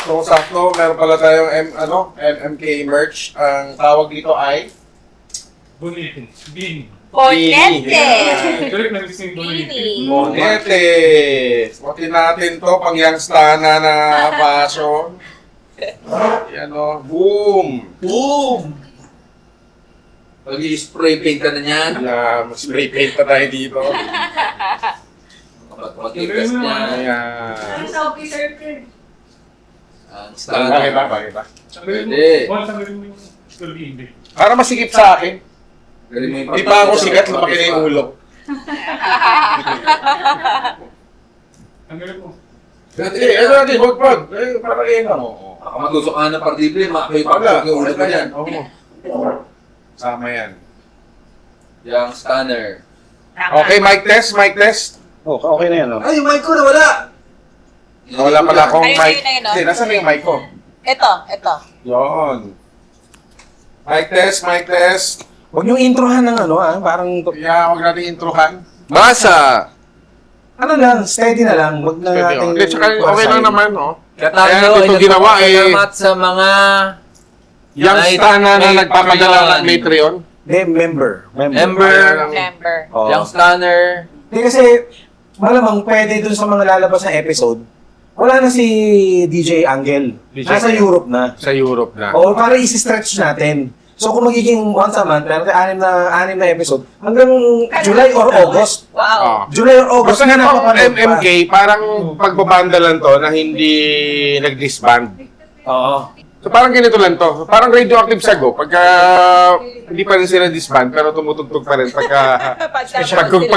Sakto, meron pala tayong MMK merch. Ang tawag dito ay Bonete. Bini. Bonete! Tuloy na gusto yung bonete. Bini. Bonete. Suotin natin to pang youngstana na fashion. Yan o. Boom! Boom! Pag-i-spray paint ka na niyan. Spray paint pa tayo dito. Kapag mag-igas niya. Ayan. Ang Bakit ba? Pwede. Wala tanggalin mo yung tuloy hindi. Para masikip sa akin. Galing mo yung Di pa ako sikat, lumaki na yung ulo. Tanggalin mo. Ano natin, wag. Para kayo na mo. Baka matusok ka ng partible, makakay pa Wala. yung ulo mo yan. Sama yan. Yung scanner. Okay, mic test. Oh, okay na yan, no? Ay, yung mic ko nawala! Wala pala akong Ayun, mic. ayun, ayun, Hindi, nasaan na yung mic ko? Ito. Yun. Mic test. Huwag niyong introhan ng parang... Yeah, huwag natin introhan. Basa! Ano lang, steady na lang. Huwag na natin... Okay, tsaka okay lang naman, no? Katayo Kaya ay ito ginawa nagpapasalamat sa mga Yung stana na nagpapadala ng Patreon. Hindi, member. member, Member. Oh. yung scanner. Hindi kasi, malamang pwede dun sa mga lalabas na episode, wala na si DJ Angel. DJ Nasa Angel. Europe na. Sa Europe na. O para isi-stretch natin. So kung magiging once a month, meron tayo anim na episode, hanggang July or August. Wow. July or August. Basta nga napapanood pa. MMK, parang pagbabandalan to na hindi nag-disband. Oo. So parang ganito lang to. Parang radioactive sago. Pagka hindi pa rin sila disband, pero tumutugtog pa rin pag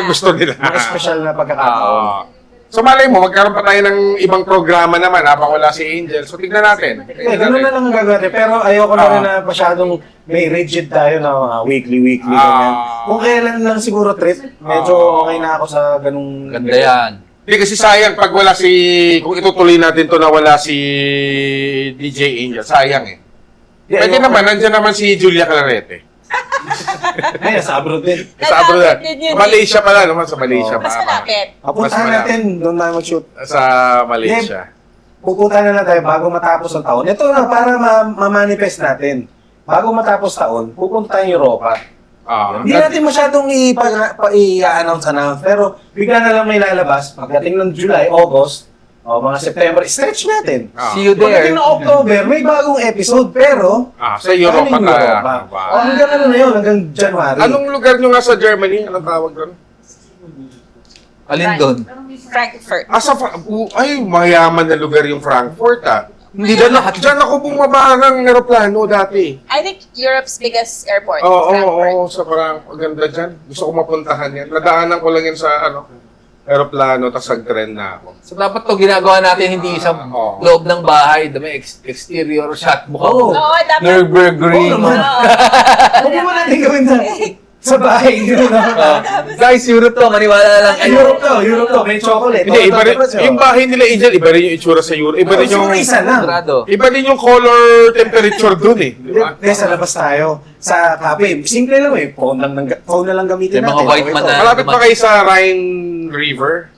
gusto nila. Mga special na pagkakataon. So malay mo, magkaroon pa tayo ng ibang programa naman habang wala si Angel. So tignan natin. Ganun na lang ang gagawin natin. Pero ayoko na rin na masyadong may rigid tayo na weekly, ganyan. Kung kailan lang siguro trip, medyo okay na ako sa ganung... Ganda yan. Hindi kasi sayang pag wala si... Kung itutuloy natin to na wala si DJ Angel, sayang eh. Pwede naman, nandiyan naman si Julia Clarete. Ay, sa abroad din. Sa abroad na. Malapit din yun eh. Malaysia pala naman, sa Malaysia. Mas malapit. Papuntahan natin, doon tayo mag-shoot. Sa Malaysia. Pupunta na lang tayo bago matapos ang taon. Ito na, para ma-manifest natin. Bago matapos taon, pupunta tayong Europa. Hindi natin masyadong i-announce, pero bigla na lang may lalabas. Pagdating ng July, August, o mga September, stretch natin. See you there. Pagdating ng October, may bagong episode, pero... Sa Europa galing tayo. Europa. O hanggang ano na yun, hanggang January. Anong lugar nyo nga sa Germany? Anong tawag doon? Alin doon? Frankfurt. Ay, mayaman na lugar yung Frankfurt Hindi Diyan na lahat. Diyan ako bumaba ng aeroplano dati. I think Europe's biggest airport. Oo, Frankfurt. sa Frankfurt. Ganda dyan. Gusto ko mapuntahan yan. Nadaanan ko lang yan sa aeroplano, tapos nag-tren na ako. So dapat to ginagawa natin hindi sa Oo. loob ng bahay, may exterior shot mo. Oo. Oo, dapat. Nürburgring. Oo naman. Oo. Huwag mo natin gawin sa bahay. Guys, Europe to, maniwala lang. Europe to. May chocolate. Hindi, iba rin. Yung bahay nila, Angel, iba rin yung itsura sa Euro. Iba rin yung... isa lang. Sigurado. Iba din yung color temperature dun eh. Di ba? Hindi, sa labas tayo. Sa cafe. Simple lang eh. Phone na lang gamitin May natin. mga white man na- Malapit pa kayo sa Rhine River.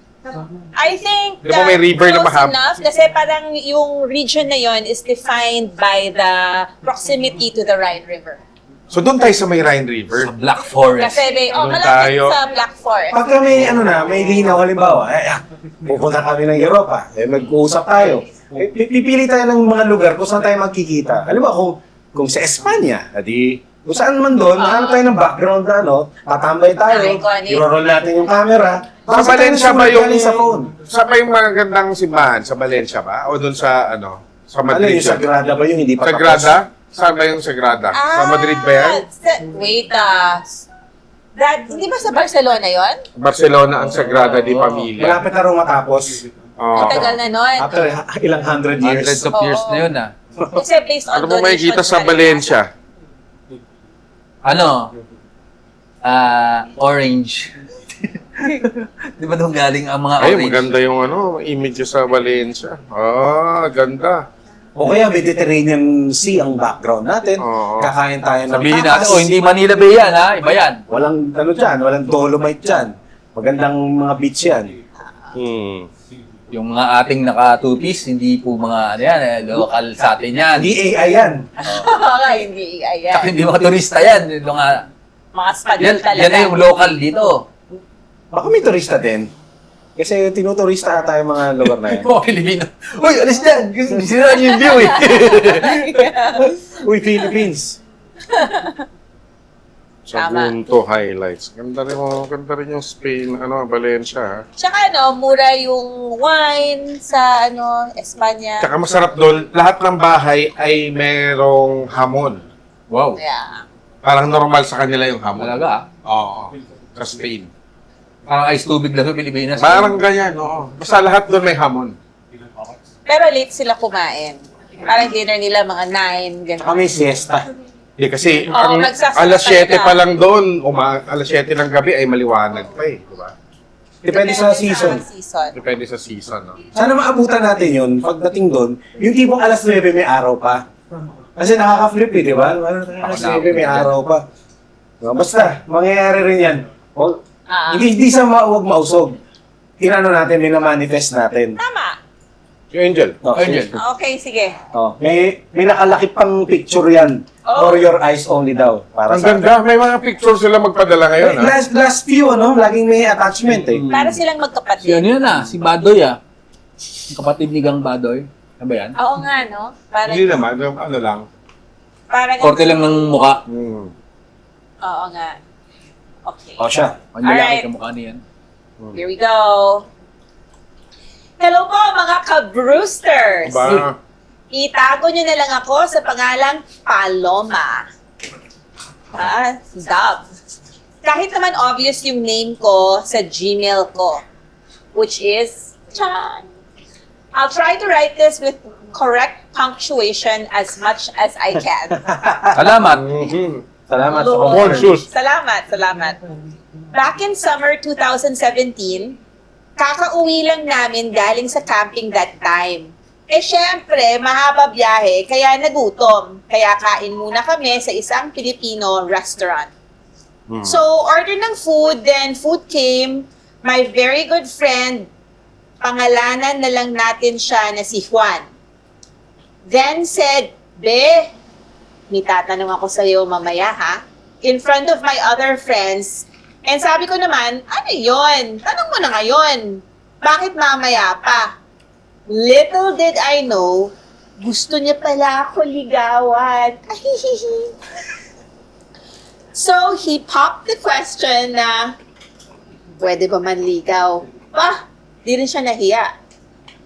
I think Di ba may river na close mahaba? enough kasi parang yung region na yon is defined by the proximity to the Rhine River. So doon tayo sa may Rhine River. Sa Black Forest. Kasi Doon malapit tayo. sa Black Forest. Pagka may linaw, halimbawa, pupunta kami ng Europa, mag-uusap tayo. Pipili tayo ng mga lugar kung saan tayo magkikita. Halimbawa, kung sa Espanya, kung saan man doon, hanap tayo ng background na tatambay tayo, Iconic. i-roll natin yung camera. Sa Basta tayo Valencia ba nasulat yung... galing sa phone? Sa ba yung magandang simbahan? Sa Valencia ba? O doon sa sa Ano Madrid? yung Sagrada ba yung hindi pa Sagrada? Saan ba yung Sagrada? Sa Madrid ba yan? Wait hindi ba sa Barcelona yon? Barcelona ang Sagrada di Familia. Malapit na rin matapos. Oh. Ang tagal na nun. After ilang hundred years. Hundreds of years Oo. na yun Kasi based on Ano mo makikita sa Valencia? Orange. Di ba doon galing ang mga Ay, orange? maganda yung image sa Valencia. Ganda. O kaya Mediterranean Sea ang background natin. Oo. Kakain tayo ng Sabihin tapas. natin, hindi Manila Bay yan, ha? Iba yan. Walang walang dolomite dyan. Magandang mga beach yan. Yung mga ating naka two-piece, hindi po mga ano yan, local sa atin yan. Hindi AI yan. Hindi, ayan. Tsaka hindi mga turista yan. Yung mga, Mga spaghetti yan, talaga. yan na yung local dito. Baka may turista din. Kasi tinuturista ata yung mga lugar na yan. Mga Pilipino. Uy, alis dyan! Sinira niyo yung view eh. Uy, Philippines! Sagunto highlights. Ganda rin yung Spain, Valencia. Ha? Tsaka mura yung wine sa Espanya. Tsaka masarap doon, lahat ng bahay ay merong hamon. Wow. Yeah. Parang normal sa kanila yung hamon. Talaga Oo. Sa Spain. Parang ice tubig lang sa Pilipinas. Parang ganyan, oo. Basta lahat doon may hamon. Pero late sila kumain. Parang dinner nila mga 9, gano'n. Saka may siesta. Hindi kasi Oo, nagsasakta alas 7 na. pa lang doon, alas 7 ng gabi ay maliwanag pa eh, di ba? Depende sa season. Depende sa season, no? Sana maabutan natin yun pagdating doon. Yung tipong alas 9 may araw pa. Kasi nakaka-flip eh, di ba? Alas 9 may araw pa. Basta, mangyayari rin yan. Hindi sa huwag mausog. Tinano natin, minamanifest natin. Tama. Si Angel. Angel. Okay, sige. May nakalaki pang picture yan. Oh. For your eyes only daw. Para Ang sa ganda, may mga pictures sila magpadala ngayon, ha? last few, laging may attachment eh. Para silang Si ano magkapatid. yan si Badoy Yung kapatid ni Gang Badoy. Ano ba yan? Oo nga, no? Parang, Hindi naman, ano lang. parang, Korte lang ng mukha. Oo nga. Okay. O siya. Ang lalaki Alright. ka mukha niyan. Here we go. Hello po mga ka-Brewsters! Ba? Itago nyo na lang ako sa pangalang Paloma. Dub. Kahit naman obvious yung name ko sa Gmail ko, which is Chan. I'll try to write this with correct punctuation as much as I can. Salamat. Salamat sa Lord. Conscious. Salamat. Back in summer 2017, kakauwi lang namin galing sa camping that time. Syempre, mahaba biyahe, kaya nagutom. Kaya kain muna kami sa isang Filipino restaurant. So, order ng food, then food came. My very good friend, pangalanan na lang natin siya na si Juan. Then said, Be, may tatanong ako sa'yo mamaya ha? In front of my other friends. And sabi ko naman, ano yon? Tanong mo na ngayon. Bakit mamaya pa? Little did I know, gusto niya pala ako ligawan. So, he popped the question na, pwede ba manligaw? Di rin siya nahiya.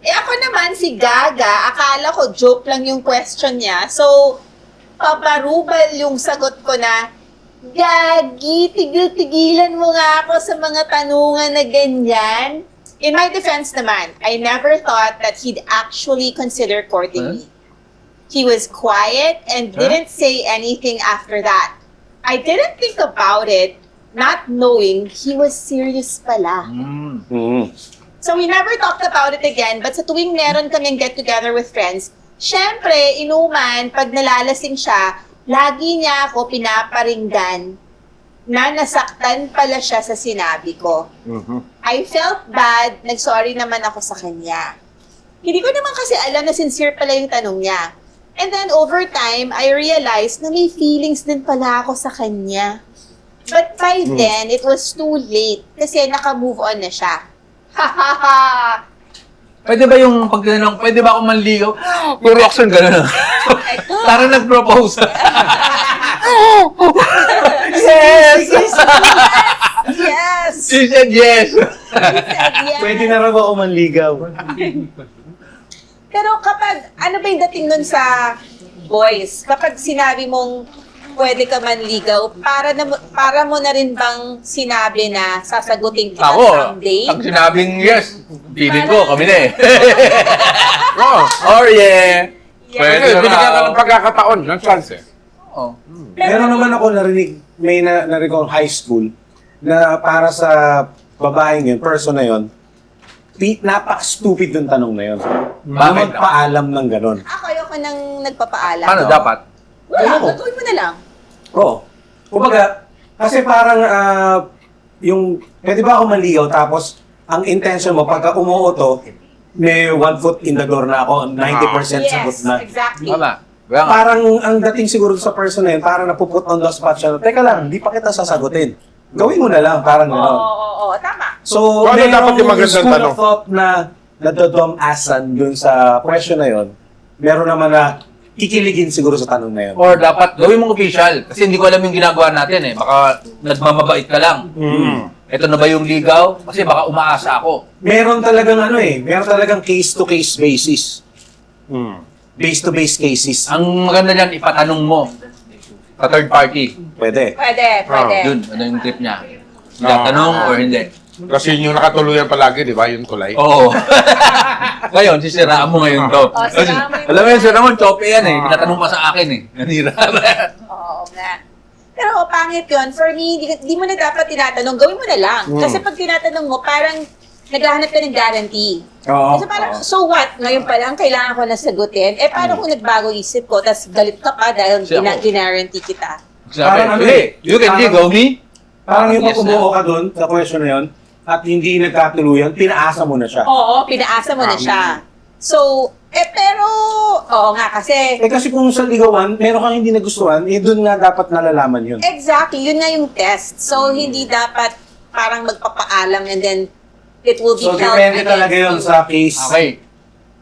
Ako naman, si Gaga, akala ko joke lang yung question niya. So, paparubal yung sagot ko na, Gagi, tigil-tigilan mo nga ako sa mga tanungan na ganyan. In my defense naman, I never thought that he'd actually consider courting me. He was quiet and didn't say anything after that. I didn't think about it, not knowing he was serious pala. So we never talked about it again, but sa tuwing meron kaming get-together with friends, syempre, inuman, pag nalalasing siya, lagi niya ako pinaparinggan na nasaktan pala siya sa sinabi ko. I felt bad, nag-sorry naman ako sa kanya. Hindi ko naman kasi alam na sincere pala yung tanong niya. And then over time, I realized na may feelings din pala ako sa kanya. But by then, it was too late kasi naka-move on na siya. Pwede ba yung pag tinanong, pwede ba ako manligaw? Yung reaction gano'n. Parang nag-propose. Yes! Yes! She said yes. Yes! Pwede na raw ako manligaw. Pero kapag, ano ba yung dating nun sa boys? Kapag sinabi mong pwede ka manligaw, para mo na rin bang sinabi na sasagutin kita Ako, someday? pag sinabing yes, feeling ko, kami na eh. Oh, Or yeah. pwede binigyan ka ng pagkakataon, ng chance eh. Oh. Meron naman ako narinig, may narinig ako high school na para sa babaeng yun, person na yun, napak-stupid yung tanong na yun. Na Bakit? magpaalam ng ganon. Ako ayoko nang nagpapaalam. Paano dapat? Wala, Ano? gagawin mo na lang. Oo. Kumbaga, kasi parang pwede ba ako manligaw tapos ang intention mo pagka umuuto, may 1 foot in the door na ako, 90% sagot Yes, na. exactly. Tama. Kaya nga. Parang ang dating siguro sa person na yun, parang napuput on the spot siya. Teka lang, di pa kita sasagutin. Gawin mo na lang, parang Oo, gano'n. oo, tama. So, Ano dapat yung magandang school tanong? of thought na nadodom-asan dun sa question na yun. Meron naman na kikiligin siguro sa tanong na yun. Or dapat gawin mong official. Kasi hindi ko alam yung ginagawa natin eh. Baka nagmamabait ka lang. Ito na ba yung ligaw? Kasi baka umaasa ako. Meron talagang meron talagang case-to-case basis. Base-to-base cases. Ang maganda dyan, ipatanong mo sa third party. Pwede. Pwede. Yun, ano yung trip niya. Tatanong or hindi. Kasi yun yung nakatuluyan palagi, di ba? Yung tulay. Oo. Ngayon, sisiraan mo ngayon to. Oh, siraan mo yun. Alam mo yun, siraan mo, chope yan eh. Tinatanong pa sa akin eh. Nanira. Oo nga. Pero pangit yun. For me, di mo na dapat tinatanong. Gawin mo na lang. Kasi pag tinatanong mo, parang naghahanap ka ng guarantee. Oo. Kasi parang, so what? Ngayon pa lang, kailangan ko na sagutin. Eh, paano kung nagbago isip ko, tapos galit ka pa dahil Kasi ako- gina-guarantee kita? Sabi, Parang hey, you can parang- go me? Parang yung Yes pag umuo ka dun sa question na yun, at hindi nagkatuluyan, pinaasa mo na siya. Oo, pinaasa mo na siya. So, pero, oo nga, kasi, Eh kasi kung sa ligawan, meron kang hindi nagustuhan, dun nga dapat nalalaman yun. exactly, yun nga yung test. So, hindi dapat parang magpapaalam and then it will be So, held depende talaga yun you. sa case. Okay.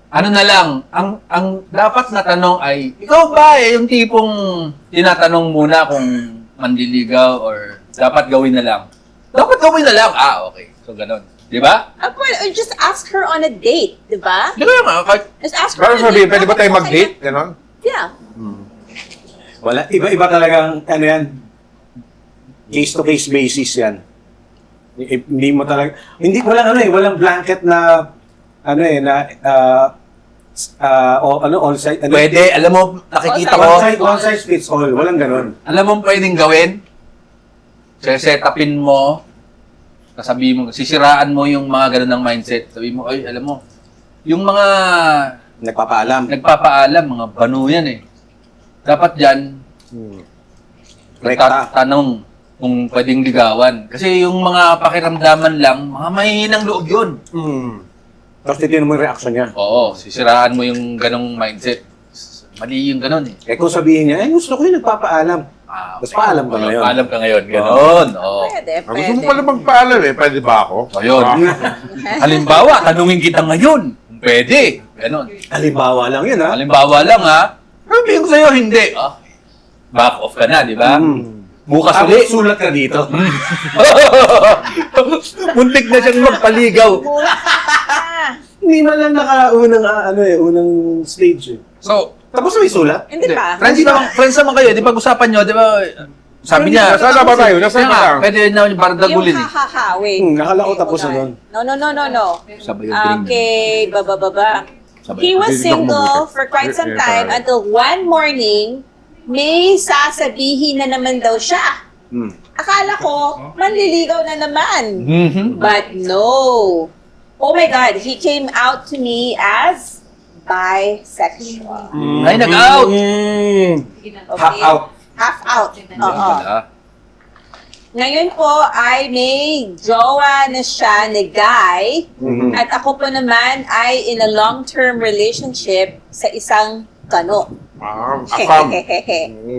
Ano na lang, ang dapat na tanong ay, ikaw ba yung tipong tinatanong muna kung manliligaw or dapat gawin na lang? Dapat gawin na lang. Ah, okay. So, ganun. Di ba? Well, or just ask her on a date, di ba? Di ba nga? Kahit Just ask her Pero on a sabihin, date. pwede ba tayo Okay mag-date? na. Ganon? Yeah. Wala, iba-iba talagang, yan, case-to-case basis yan. Hindi mo talaga, walang blanket na, on-site, pwede, alam mo, nakikita ko, one size fits all, walang ganun. alam mo pwedeng gawin? Set-upin mo, sasabihin mo, sisiraan mo yung mga ganun ng mindset. Sabihin mo, ay, alam mo, yung mga Nagpapaalam. nagpapaalam, mga banu yan eh. Dapat dyan, Rekta. tanong kung pwedeng ligawan. Kasi yung mga pakiramdaman lang, mga mahihinang loob yun. Tapos titignan mo yung reaction niya. Oo, sisiraan mo yung ganong mindset. Mali yung ganon eh. Eh kung sabihin niya, gusto ko yung nagpapaalam. Ah, Tapos paalam ka ngayon. Paalam ka ngayon, ganon. Oo. Pwede, Ah, gusto mo pwede. pala magpaalam eh. Pwede ba ako? Ayun. Halimbawa, tanungin kita ngayon. Pwede. Ganon. Halimbawa lang yun, ha? Halimbawa lang ha. Sabihin ko sa'yo, hindi. Ah, back off ka na, di ba? Bukas Tapos uli. sulat ka dito. Muntik na siyang magpaligaw. Hindi man lang nakaunang, unang stage eh. So, Tapos may sulat? Hindi pa. friends naman kayo, di pag-usapan nyo, di ba? Sabi niya, Nasaan na ba tayo? Nasaan kaya na nga, lang? pwede na yung parang dagulin Yung eh. ha-ha-ha, wait. Nakala ko Okay, tapos na hold doon. on. No. Sabay yung drink. Okay, baba. Sabay. He was Hindi ako single mabuti. for quite some Yeah, time yeah. until one morning, may sasabihin na naman daw siya. Akala ko, manliligaw na naman. Mhm. But no. Oh my God, he came out to me as bisexual. Ay, nag-out! Okay? Half out. Half out. Oo. Wala. Ngayon po ay may jowa na siya na guy at ako po naman ay in a long-term relationship sa isang kano. Afam.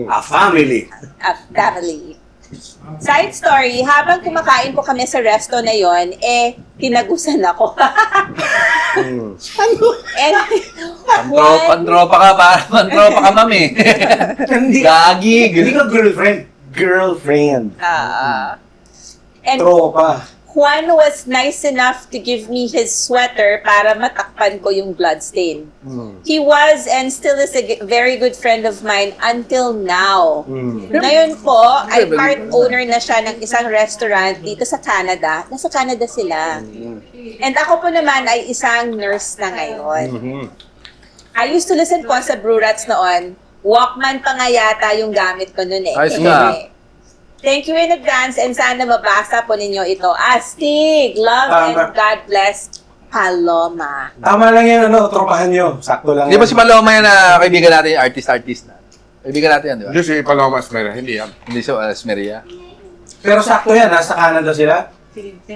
A family. A family. Side story, habang kumakain po kami sa resto na yon, tinagusan ako. And Pantropa ka pa. Pantropa ka, mami. Hindi Gagi. Hindi ka girlfriend. Girlfriend. and Tropa. Juan was nice enough to give me his sweater para matakpan ko yung bloodstain. He was and still is a very good friend of mine until now. Ngayon po, ay part owner na siya ng isang restaurant dito sa Canada. Nasa Canada sila. And ako po naman ay isang nurse na ngayon. I used to listen po sa Brew Rats noon. Walkman pa nga yata yung gamit ko noon eh. Ayos ka. Thank you in advance and sana mabasa po ninyo ito. Astig! Love and Tama. God bless Paloma. Tama lang yan, tropahan nyo. Sakto lang Di ba yan. si Paloma yan na kaibigan natin, artist na? Kaibigan natin yan, di ba? Hindi si Paloma Esmera. Hindi yan. Hindi si Esmeria. Pero sakto yan, nasa Canada sila.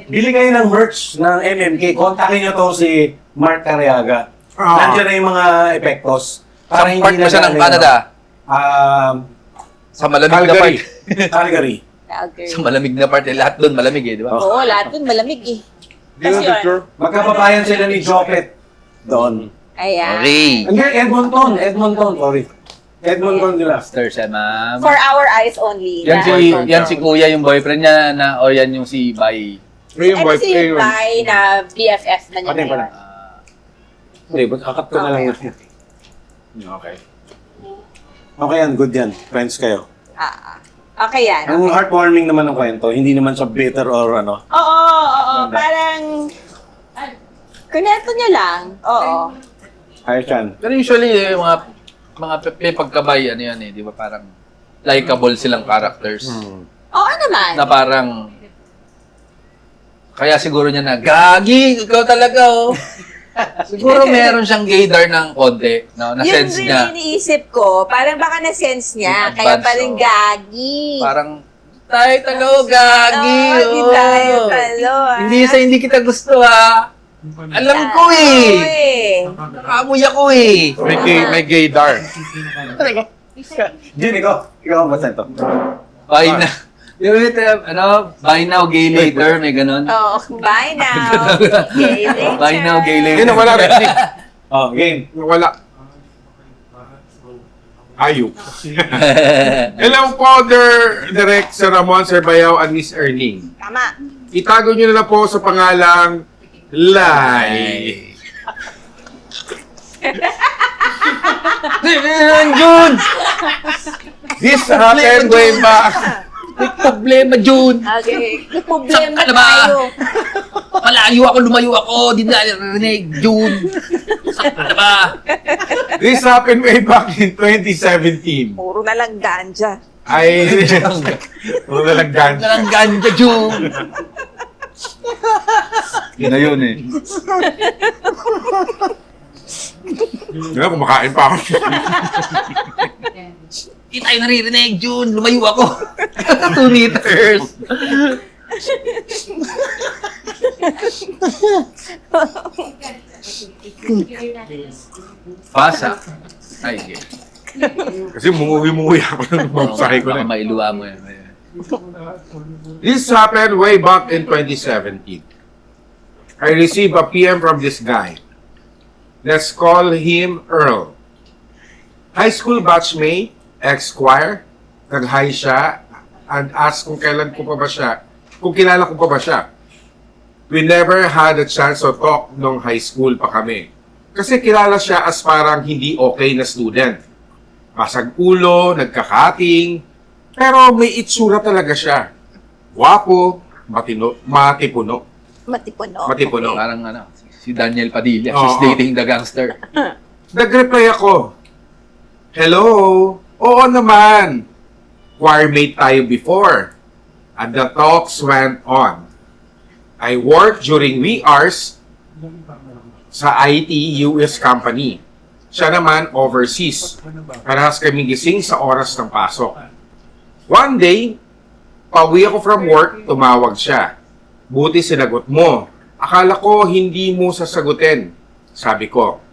Bili kayo ng merch ng MMK. Kontakin nyo to si Mark Arriaga. Ah. Nandiyan na yung mga epektos. Sa part mo siya ng galing, Canada. Sa malamig na Calgary. part. Calgary. Calgary. Sa malamig na part. Eh, lahat doon malamig eh, di ba? Oo, lahat dun malamig eh. Di ba, Victor? Magkababayan sila ni Jopet doon. Ayan. Okay. Hindi, Edmonton, sorry. Edmonton nila. Master siya, ma'am. For our eyes only. Yan si Kuya, yung boyfriend niya, na, o yan yung si Bai. Yung wife, MC yung... by na BFF na niya Pati ngayon. pala. Hindi, kakat ko na lang yun. Okay. Okay yan, good yan. Friends kayo. Okay yan. Ang heartwarming naman ng kwento, hindi naman siya bitter or ano. Oo. Parang, kunento niya lang. Oo. Ayos yan. Pero usually, yung mga pagkabay, ano yan eh, di ba? Parang likable silang characters. Oo naman. Na parang, kaya siguro niya na, Gagi, ikaw talaga oh. Siguro meron siyang gaydar ng konti, no? Na-sense Yun niya. rin iniisip ko. Parang baka na-sense niya. In Kaya advance, pa rin oh. gagi. Parang, tayo talo, Gagi. Di tayo talo. Hindi kita gusto ha. Alam ko eh. Nakamoy ako eh. May gaydar. Jin, ikaw ang pasento. Buy na. Buy now, gay later, may ganun. Oh, bye now. Okay, later. Buy now, gay later. Yun, wala rin. Oh, game. Wala. Ayup. Hello po, Direct Sir Ramon, Sir Bayaw, and Miss Erning. Tama. Itago nyo na lang po sa pangalang Lai. Jun! This happened way back. May problema, Jun! Okay. May Saan problema ka na ba? tayo. Lumayo ako, di na narinig, Jun! Saan ka na ba? This happened way back in 2017. Puro na lang ganja. Ay, puro na lang ganja. Nalang ganja, Jun! Yun na yun eh. Diba, kumakain pa ako. Hindi tayo naririnig, Jun! Lumayo ako! 2 meters! Pasa. Ay, okay. Kasi munguhi ako ng masahe ko Baka na. mailuwa mo yan. This happened way back in 2017. I received a PM from this guy. Let's call him Earl. High school batchmate, ex-choir. Nag-hi siya and asked kung kailan ko pa ba siya, kung kilala ko pa ba siya. We never had a chance to talk nung high school pa kami. Kasi kilala siya as parang hindi okay na student. Basag ulo, nagkakating, pero may itsura talaga siya. Wapo, matipuno. Matipuno. Parang si Daniel Padilla. Oo. She's dating the gangster. Nag-reply ako, hello, oo naman. Choirmate tayo before. And the talks went on. I worked during wee hours sa IT US company. Siya naman overseas. Parehas kami gising sa oras ng pasok. One day, pauwi ako from work, tumawag siya. Buti sinagot mo. Akala ko hindi mo sasagutin. Sabi ko.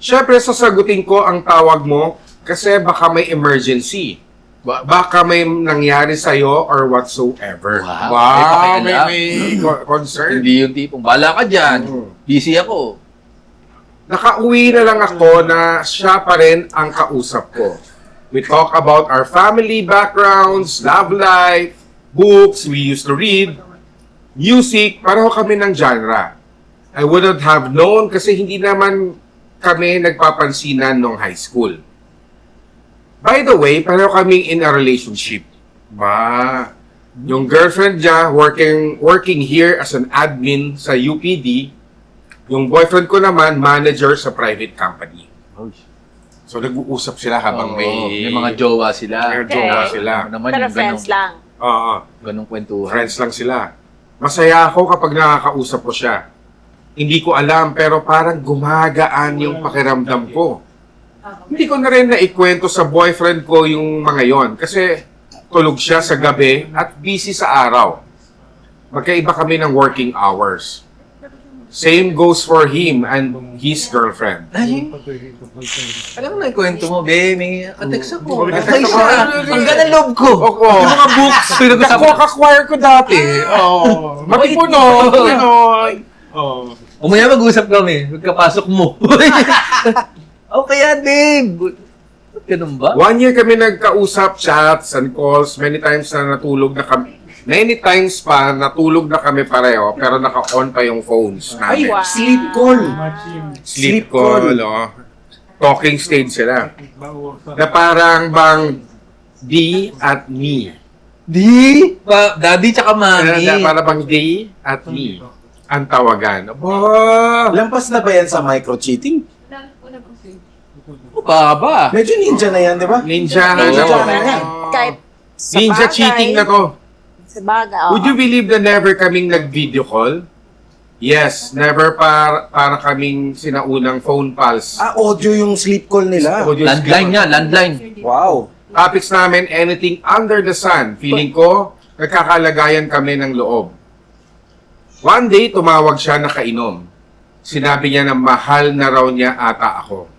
Siyempre sasagutin ko ang tawag mo kasi baka may emergency. Baka may nangyari sa'yo or whatsoever. Wow. May concern. Hindi yung tipong, bala ka dyan. Busy ako. Nakauwi na lang ako na siya pa rin ang kausap ko. We talk about our family backgrounds, love life, books we used to read, music, pareho kami ng genre. I wouldn't have known kasi hindi naman kami nagpapansinan nung high school. By the way, pareho kaming in a relationship. Yung girlfriend niya working here as an admin sa UPD, yung boyfriend ko naman manager sa private company. So nag-uusap sila habang may mga jowa sila. May jowa sila. Naman Pero yung friends lang. Oo. ganong kwentuhan. Friends lang sila. Masaya ako kapag nakakausap ko siya. Hindi ko alam pero parang gumagaan yung pakiramdam ko. Hindi ko na rin naikwento sa boyfriend ko yung mga yon kasi tulog siya sa gabi at busy sa araw. Magkaiba kami ng working hours. Same goes for him and his girlfriend. Ay, alam mo na yung kwento mo, be. May text ako. May Ay, text siya. ako. Ang ganda loob ko. Oo. Yung mga books. Ako-acquire ko dati. Oo. Matipuno. Pinoy. Oo. Umaya mag-usap kami. Pagkapasok mo. Okay yan, babe. Ganun ba? 1 year kami nagkausap, chats and calls. Many times na natulog na kami. Many times pa natulog na kami pareho pero naka-on pa yung phones namin. wow. Sleep call. Sleep call, oh. Talking stage sila. Na parang bang D at me. Di? Daddy tsaka mami. Na parang bang D at me. Ang tawagan. Aba! Lampas na ba yan sa micro-cheating? Baba. Medyo ninja na yan, di ba? Ninja na Ninja to. na yan. Kahit sa Ninja bagay. cheating na to. Sa bagay, Would you believe na never kaming nag-video call? Yes, never para kaming sinaunang phone pals. Audio yung sleep call nila. Audio Landline speaker. nga, landline. Wow. Topics namin, anything under the sun. Feeling ko, nagkakalagayan kami ng loob. One day, tumawag siya nakainom. Sinabi niya na mahal na raw niya ata ako.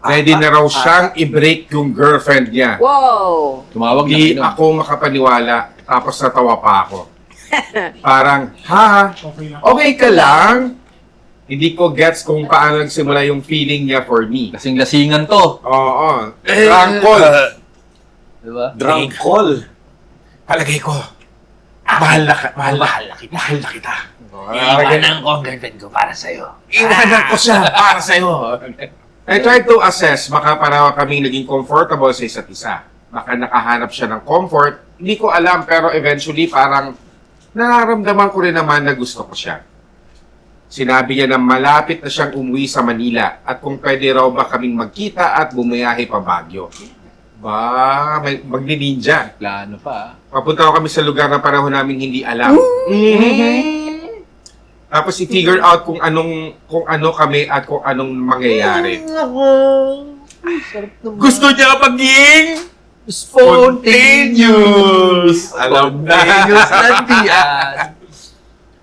Ready na raw siyang i-break yung girlfriend niya. Wow! Tumawag na Di kinom. ako makapaniwala, tapos natawa pa ako. Parang, ha? Okay ka lang? Hindi ko gets kung paano nagsimula yung feeling niya for me. Lasing-lasingan to. Oo. Drunk call. Diba? Drunk call. Palagay ko, mahal na kita. Iwanan ko ang girlfriend ko para sa'yo. Iwanan ko siya para sa'yo. I tried to assess, baka para kaming naging comfortable sa isa't isa. Baka nakahanap siya ng comfort. Hindi ko alam, pero eventually parang nararamdaman ko rin naman na gusto ko siya. Sinabi niya na malapit na siyang umuwi sa Manila at kung pwede raw ba kaming magkita at bumiyahe pa Baguio. Ba, magni-ninja. Plano pa. Papunta ko kami sa lugar na panahon namin hindi alam. Tapos i-figure out kung ano kami at kung anong mangyayari. Gusto niya maging spontaneous. Alam na. Spontaneous lang diyan.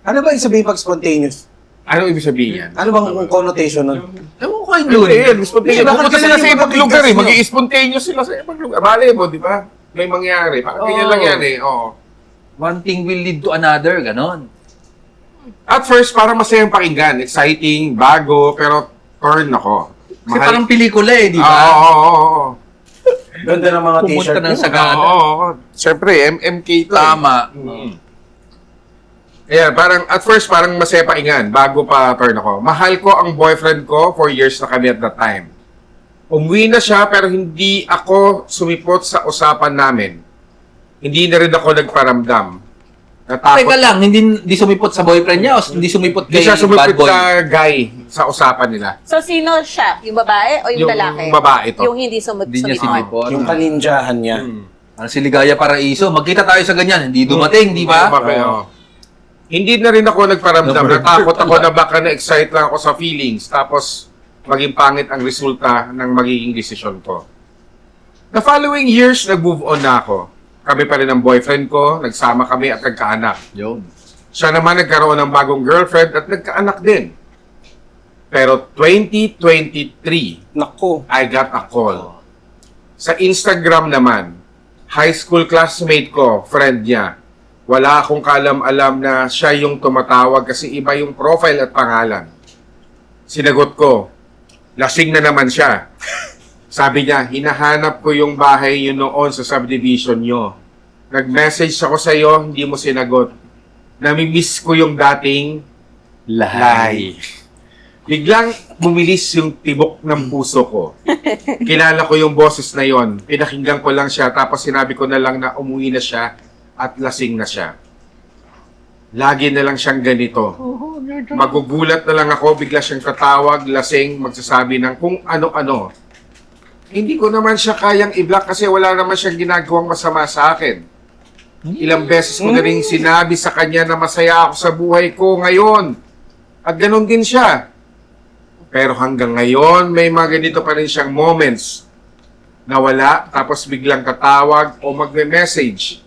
Ano ba yung sabihin pag spontaneous? Ano ibig sabihin yan? Ano bang connotation nun? Ewan ko yun dun. Yun, spontaneous. Bakit Pupunta sila ganun sa yung ibang lugar eh. mabigkas nyo? Maging spontaneous sila sa ibang lugar. Malay mo, di ba? May mangyari. Parang ganyan lang yan eh. Oo. One thing will lead to another, ganon. At first, parang masayang pakinggan. Exciting, bago, pero turn ako. Kasi parang pelikula eh, di ba? Oo. Ganda ng mga Pumunta t-shirt ng nyo. Sagada. Oo. Siyempre, MMK to. Tama. Yeah, parang at first parang masaya pakinggan bago pa turn ako. Mahal ko ang boyfriend ko, 4 years na kami at that time. Umuwi na siya pero hindi ako sumipot sa usapan namin. Hindi na rin ako nagparamdam. Teka Natakot. lang, hindi sumipot sa boyfriend niya o hindi sumipot Hindi kay siya bad sumipot boy? sa guy sa usapan nila. So, sino siya? Yung babae o yung lalaki? babae to. Yung hindi Hindi niya sumipot. sinipot. Yung kaninjahan niya. Ano si Ligaya Paraiso, magkita tayo sa ganyan, hindi dumating, di ba? Hindi na rin ako nagparamdam. Number Natakot four ako na baka na-excite lang ako sa feelings. Tapos, maging pangit ang resulta ng magiging desisyon ko. The following years, nag-move on na ako. Kami pa rin ang boyfriend ko, nagsama kami at nagkaanak. Yun. Siya naman nagkaroon ng bagong girlfriend at nagkaanak din. Pero 2023, Nako. I got a call. Sa Instagram naman, high school classmate ko, friend niya. Wala akong kalam-alam na siya yung tumatawag kasi iba yung profile at pangalan. Sinagot ko, lasing na naman siya. Sabi niya, hinahanap ko yung bahay yun noon sa subdivision nyo. Nag-message ako sa iyo, hindi mo sinagot. Namimiss ko yung dating lie. Biglang bumilis yung tibok ng puso ko. Kilala ko yung boses na yon. Pinakinggan ko lang siya tapos sinabi ko na lang na umuwi na siya at lasing na siya. Lagi na lang siyang ganito. Magugulat na lang ako, bigla siyang tatawag, lasing, magsasabi ng kung ano-ano. Hindi ko naman siya kayang i-block kasi wala naman siyang ginagawang masama sa akin. Ilang beses ko na rin sinabi sa kanya na masaya ako sa buhay ko ngayon. At ganun din siya. Pero hanggang ngayon, may mga ganito pa rin siyang moments na wala, tapos biglang katawag o magme-message.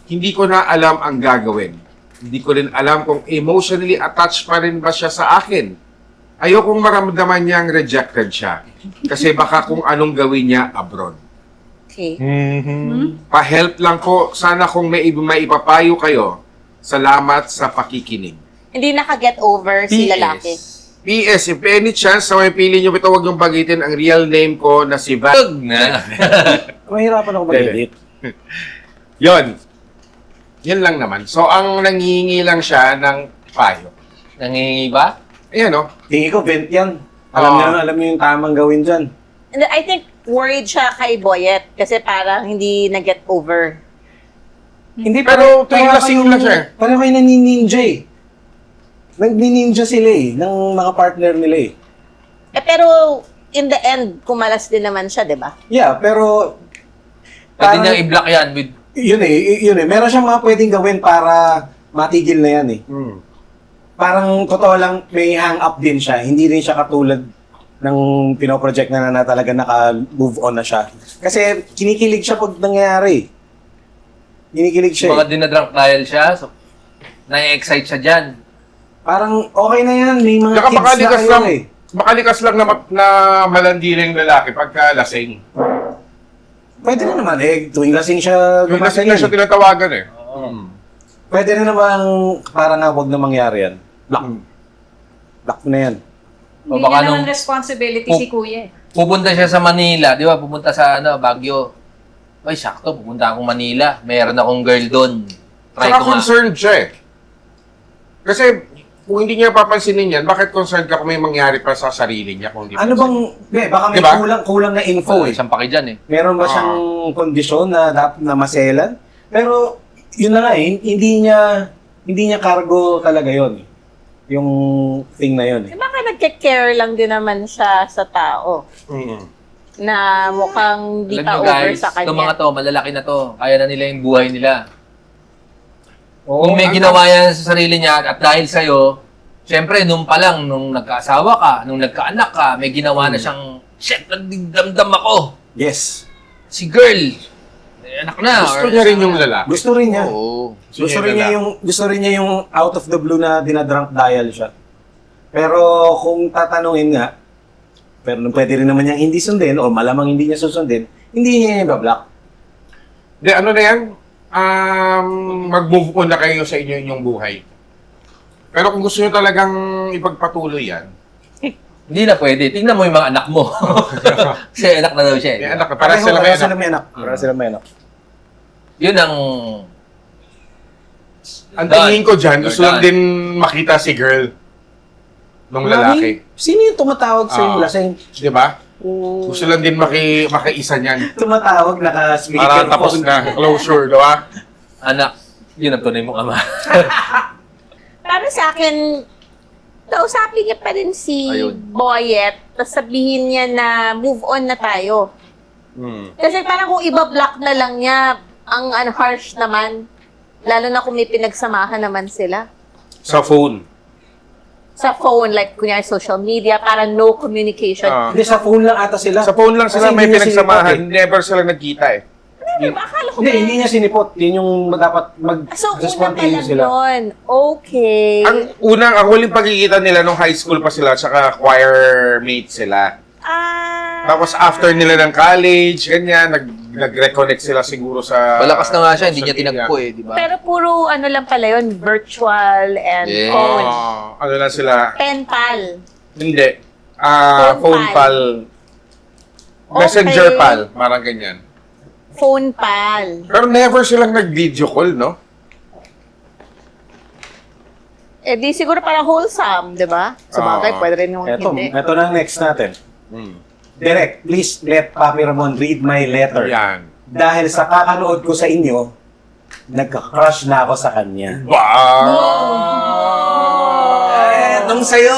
Hindi ko na alam ang gagawin. Hindi ko rin alam kung emotionally attached pa rin ba siya sa akin. Ayokong maramdaman niyang rejected siya. Kasi baka kung anong gawin niya abroad. Okay. Pa-help lang po. Sana kung may ipapayo kayo. Salamat sa pakikinig. Hindi naka-get over si lalaki. PS, if any chance na may pili nyo, ito huwag yung bagitin ang real name ko na si Van. Tug na. Mahirapan ako mag-edit. Yon. Yan lang naman. So, ang nangihingi lang siya ng payo. Nangingi ba? Ayan, no? Tingin ko, vent yan. Ah. Alam niyo yung tamang gawin dyan. And I think worried siya kay Boyet kasi parang hindi na-get over. Hindi, Pero tuwing lasing lang siya eh. Parang kayo nanininja eh. Nagnininja sila eh, ng mga partner nila eh. Eh pero in the end, kumalas din naman siya, di ba? Yeah, pero... Pwede niyang i-block yan with... Yun eh. Meron siyang mga pwedeng gawin para matigil na yan eh. Parang totoo lang, may hang up din siya. Hindi rin siya katulad ng pinoproject na talaga naka-move on na siya. Kasi kinikilig siya pag nangyayari. Kinikilig siya Mga eh. dinadrunk dial siya, so na-excite siya dyan. Parang okay na yan, may mga Saka kids na makalikas kayo lang, eh. makalikas lang na malandiring lalaki pagka lasing. Pwede na naman eh, tuwing lasing siya. Yung lasing gumaganyan na siya eh. tinatawagan eh. Pwede rin naman para nga wag na mangyari yan. Block na yan. O Hindi baka na naman nung responsibility Oh. si Kuya. pupunta siya sa Manila, di ba? Pupunta sa Baguio. Ay, sakto, pupunta akong Manila. Meron akong girl doon. Try Saka ko nga. concerned siya eh. Kasi kung hindi niya papansinin yan, bakit concerned ka kung may mangyari pa sa sarili niya? Kung hindi Ano bang, baka may Diba? kulang na info eh. Isang paki dyan eh. Meron ba siyang kondisyon na na maselan? Pero yun na nga eh, hindi niya cargo talaga yon. Yung thing na yun eh. Eh, baka nagke-care lang din naman siya sa tao na mukhang di Alam pa nyo over guys, sa itong mga kanya. to, malalaki na to. Kaya na nila yung buhay nila. Oo, Kung may ginawa yan sa sarili niya at dahil sa'yo, syempre, nung pa lang, nung nagkaasawa ka, nung nagkaanak ka, may ginawa na siyang, shit, nagdamdam ako. Yes. Si girl, may anak na. Gusto or- niya rin yung lalaki. Gusto rin niya. Oo. Gusto rin niya yung out of the blue na dinadrunk dial siya. Pero kung tatanungin nga, pero pwede rin naman niyang hindi sundin o malamang hindi niya susundin, hindi niya yung bablock. Di, ano na yan? Mag-move on na kayo sa inyo inyong buhay. Pero kung gusto niyo talagang ipagpatuloy yan, Hindi na pwede. Tingnan mo yung mga anak mo. Kasi anak na daw siya. may eh. anak ka, para sila may anak. Para sila may anak. Yun ang... Ang tingin ko dyan, gusto lang din makita si girl ng lalaki. Sino yung tumatawag sa yung Ah. lasing? Di ba? Gusto lang din makiisa niyan. Tumatawag, naka-speaker. Para tapos na, closure, di ba? Anak. Yun ang tunay mong ama. Para sa akin, kausapin niya pa rin si Ayun. Boyet, tapos sabihin niya na move on na tayo. Kasi parang kung iba-block na lang niya, ang harsh naman. Lalo na kung may pinagsamahan naman sila. Sa phone. Sa phone, like kunyari social media, para no communication. Hindi, sa phone lang ata sila. Sa phone lang sila Kasi may hindi niya pinagsamahan. sinipot Never sila nagkita eh. Diba? Akala ko Hindi niya sinipot. Yun yung dapat So, una mag-respond pa lang sila. yun. Okay. Ang huling pagkikita nila nung high school pa sila, tsaka choir mate sila. Tapos after nila ng college, ganyan, nag-reconnect sila siguro sa... Malakas na nga siya, hindi niya social media. tinagpo eh, di ba? Pero puro ano lang pala yun, virtual and Yes. phone. Ano lang sila? Pen pal. Hindi. Phone Phone pal. pal. Messenger Okay. pal. Parang ganyan. Phone pal. Pero never silang nag-video call, no? Eh di siguro parang wholesome, di ba? Sa bagay, pwede rin yung hindi. Ito na ang next natin. Direct, please let Papi Ramon read my letter. Yan. Dahil sa kakanood ko sa inyo, nagka-crush na ako sa kanya. Wow! Nung sa'yo!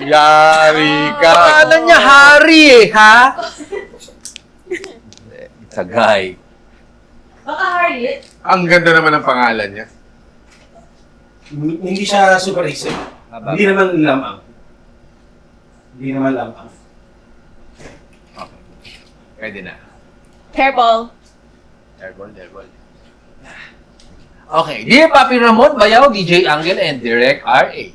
Yari ka. Pangalan niya Harry eh, ha? It's a guy. Baka Harriet. Ang ganda naman ng pangalan niya. Hindi siya super isip. Hindi naman lamang. Hindi naman lamang. Pwede na. Hairball. Airball. Okay. Dear Papi Ramon, Bayaw, DJ Angel, and Direk R.A.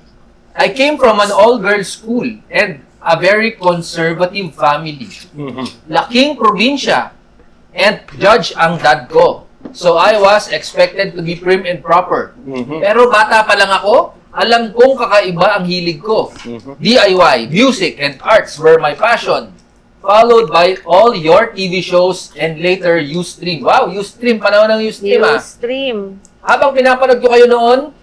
I came from an all-girls school and a very conservative family. Laking probinsya and judge ang dad ko. So I was expected to be prim and proper. Pero bata pa lang ako, alam kong kakaiba ang hilig ko. DIY, music, and arts were my passion. Followed by all your TV shows and later Ustream. Wow, Ustream, panahon ng Ustream ah. Stream. Habang pinapanood ko kayo noon,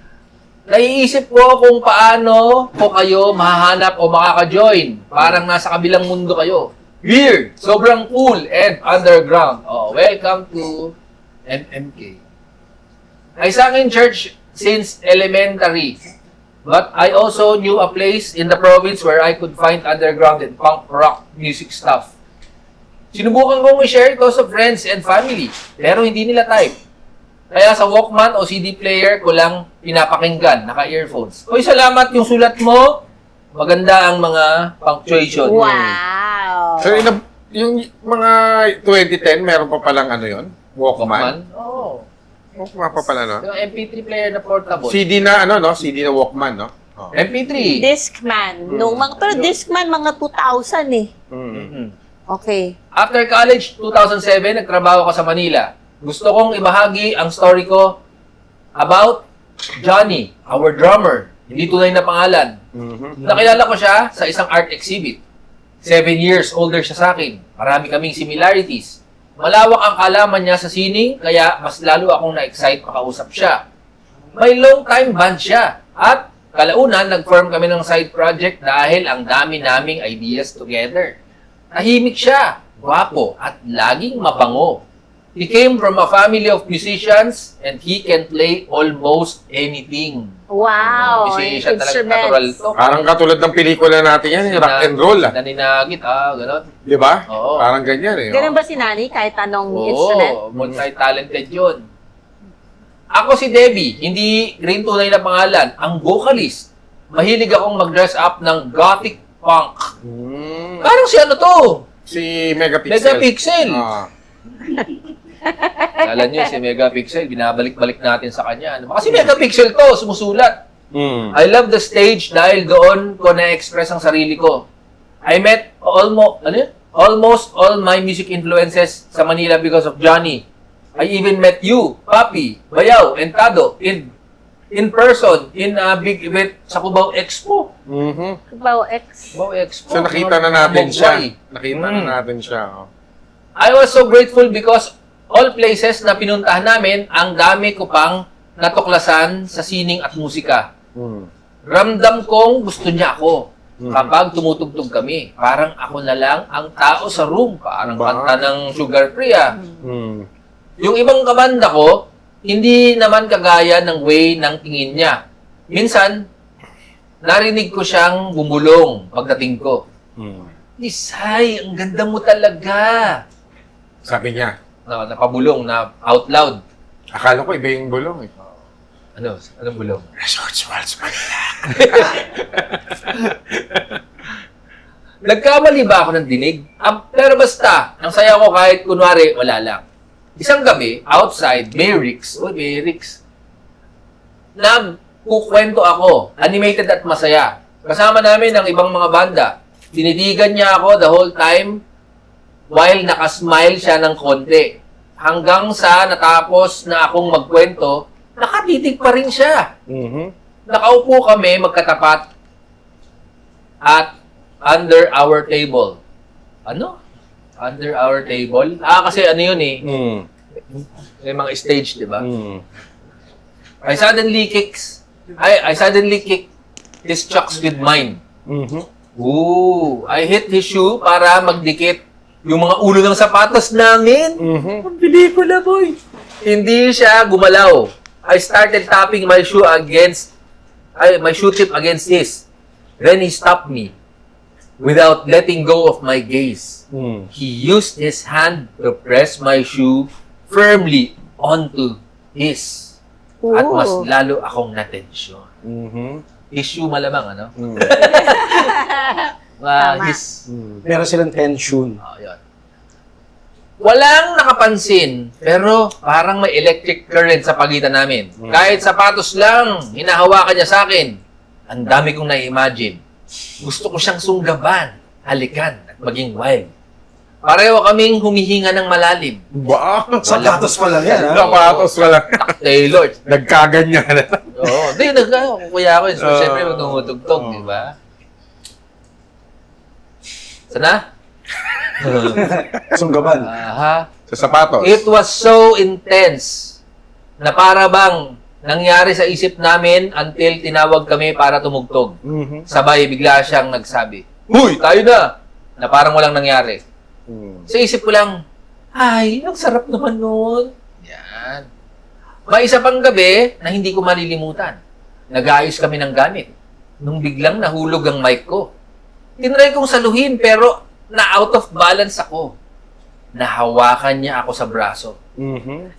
naiisip ko kung paano ko kayo mahahanap o makaka-join. Parang nasa kabilang mundo kayo. Weird, sobrang cool, and underground. Oh, welcome to MMK. I sang in church since elementary. But I also knew a place in the province where I could find underground and punk rock music stuff. Sinubukan kong i-share ito sa friends and family, pero hindi nila type. Kaya sa Walkman o CD player ko lang pinapakinggan, naka-earphones. Hoy, salamat yung sulat mo. Maganda ang mga punctuation. Wow. So, yung mga 2010, meron pa palang ano yun? Walkman? Oo. Walkman pa pala, no? Yung MP3 player na portable. CD na, ano, no? CD na Walkman, no? Oh. MP3. Discman. Pero Discman, mga 2000 eh. Okay. After college, 2007, nagtrabaho ko sa Manila. Gusto kong ibahagi ang story ko about Johnny, our drummer. Hindi tunay na pangalan. Nakilala ko siya sa isang art exhibit. 7 years older siya sa akin. Marami kaming similarities. Malawak ang kalaman niya sa sining, kaya mas lalo akong na-excite makausap siya. May long-time band siya. At kalaunan, nag-form kami ng side project dahil ang dami naming ideas together. Tahimik siya, gwapo, at laging mabango. He came from a family of musicians and he can play almost anything. Wow. Kasi siya talaga natural Instruments. to. Parang katulad ng pelikula natin yan, yung rock and roll, ah. Naninagit, gano'n. Di ba? Oo. Parang ganyan, eh. Ganun ba si Nani kahit anong instrument? Oo, multi-talented yun. Ako si Debbie, hindi rin tunay na pangalan, ang vocalist. Mahilig akong mag-dress up ng gothic punk. Parang si ano to? Si Megapixel. Megapixel. Ah. Alam niyo, si Megapixel, binabalik-balik natin sa kanya. Ano? Kasi Megapixel to, sumusulat. I love the stage dahil doon ko na-express ang sarili ko. I met almost all my music influences sa Manila because of Johnny. I even met you, Papi, Bayaw, and Tado in person in a big event sa Cubao Expo. Cubao X. Cubao Expo. So nakita na natin siya. Mogwai. Nakita na natin siya. Oh. I was so grateful because all places na pinuntahan namin, ang dami ko pang natuklasan sa sining at musika. Ramdam kong gusto niya ako kapag tumutugtog kami. Parang ako na lang ang tao sa room. Parang kanta ng Sugar Free, Yung ibang kabanda ko, hindi naman kagaya ng way ng tingin niya. Minsan, narinig ko siyang bumulong pagdating ko. Isay, ang ganda mo talaga. Sabi niya. Napabulong na out loud. Akala ko iba yung bulong, eh. Anong bulong? Resorts Worlds Manila. Nagkamali ba ako ng dinig? Pero basta, ang saya ko kahit kunwari, wala lang. Isang gabi, outside, Merix. Nagkukwento ako, animated at masaya. Kasama namin ang ibang mga banda. Tinitigan niya ako the whole time while nakasmile siya ng konti. Hanggang sa natapos na akong magkwento, nakatitig pa rin siya. Nakaupo kami magkatapat at under our table. Ano? Under our table? Kasi ano yun eh. May mga stage, di ba? I suddenly kick his chucks with mine. Ooh, I hit his shoe para magdikit yung mga ulo ng sapatos namin. Ang pelikula, boy. Hindi siya gumalaw. I started tapping my shoe tip against his. Then he stopped me without letting go of my gaze. He used his hand to press my shoe firmly onto his. At mas lalo akong natensyon. His shoe malamang, ano? Tama. Meron silang tension. Yun. Walang nakapansin, pero parang may electric current sa pagitan namin. Kahit sapatos lang, hinahawakan niya sa akin. Ang dami kong na-imagine. Gusto ko siyang sunggaban, halikan, at maging wild. Pareho kaming humihinga ng malalim. Ba? Sapatos pa lang yan, ha? Sapatos wala. Taylor. Nagkaganyan. Oo. Hindi, kuya ko yun. So, syempre, magtutugtog, di ba? Sana? Sunggaban. Aha. Sa sapatos. It was so intense na para bang nangyari sa isip namin until tinawag kami para tumugtog. Sabay, bigla siyang nagsabi, "Huy, tayo na!" Na parang walang nangyari. Sa isip ko lang, ay, ang sarap naman nun. Yan. May isa pang gabi na hindi ko malilimutan. Nag-aayos kami ng gamit. Nung biglang nahulog ang mic ko. Tinry kong saluhin pero na out of balance ako. Nahawakan niya ako sa braso.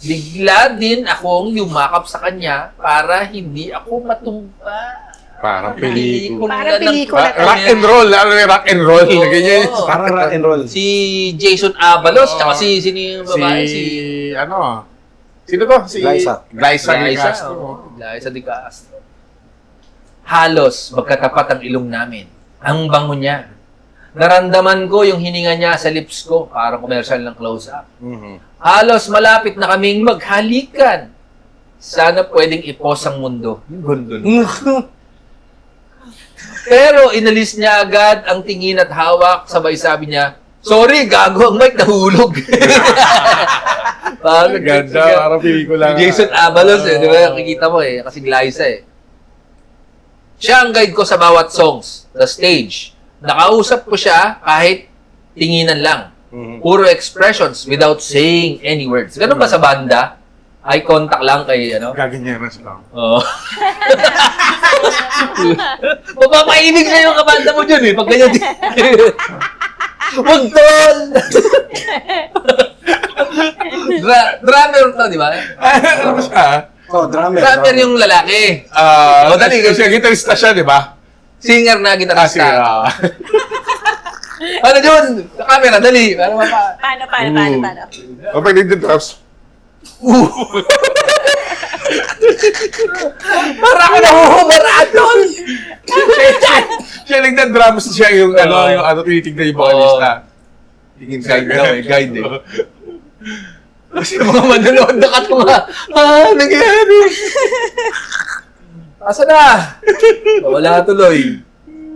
Bigla din akong yumakap sa kanya para hindi ako matumpa. Parang pelikula. Parang pelikula. Rock and roll. Ano yung rock and roll? Oo. Ganyan. Parang rock and roll. Si Jason Avalos, Oo. tsaka sino yung babae? ano? Sino to? Si Glyza. Glyza de Liza, Castro. Liza de Castro. Halos magkatapat ang ilong namin. Ang bango niya. Naramdaman ko yung hininga niya sa lips ko, parang commercial ng close-up. Halos malapit na kaming maghalikan. Sana pwedeng ipos ang mundo. Yung gundo. Pero inalis niya agad ang tingin at hawak, sabay sabi niya, "Sorry, gago ang mic, nahulog." Parang Ganda. Parang pelikula. Jason Avalos, di ba? Nakikita mo kasi Glyza Siya ang guide ko sa bawat songs, the stage. Nakausap ko siya kahit tinginan lang. Puro expressions without saying any words. Ganun ba sa banda? Eye contact lang kay Gaganyan na sila. Oo. Mapapainig na yung kabanda mo dyan pag ganyan. Wag tol! Drummer to, di ba? Ano siya? Oh, drummer. Drummer yung lalaki. Dali, kasi gitarista siya, di ba? Singer na gitarista. Kasi, Ano yun? Sa camera, dali. Para mapa... Paano? Kapag nag-drops, Para ako nahuhubaraan doon! siya nagda-drums siya yung tinitignan yung vocalista. Tingin sa Guide Kasi mga manonood na katunga. Nangyari! Asa na? Wala tuloy.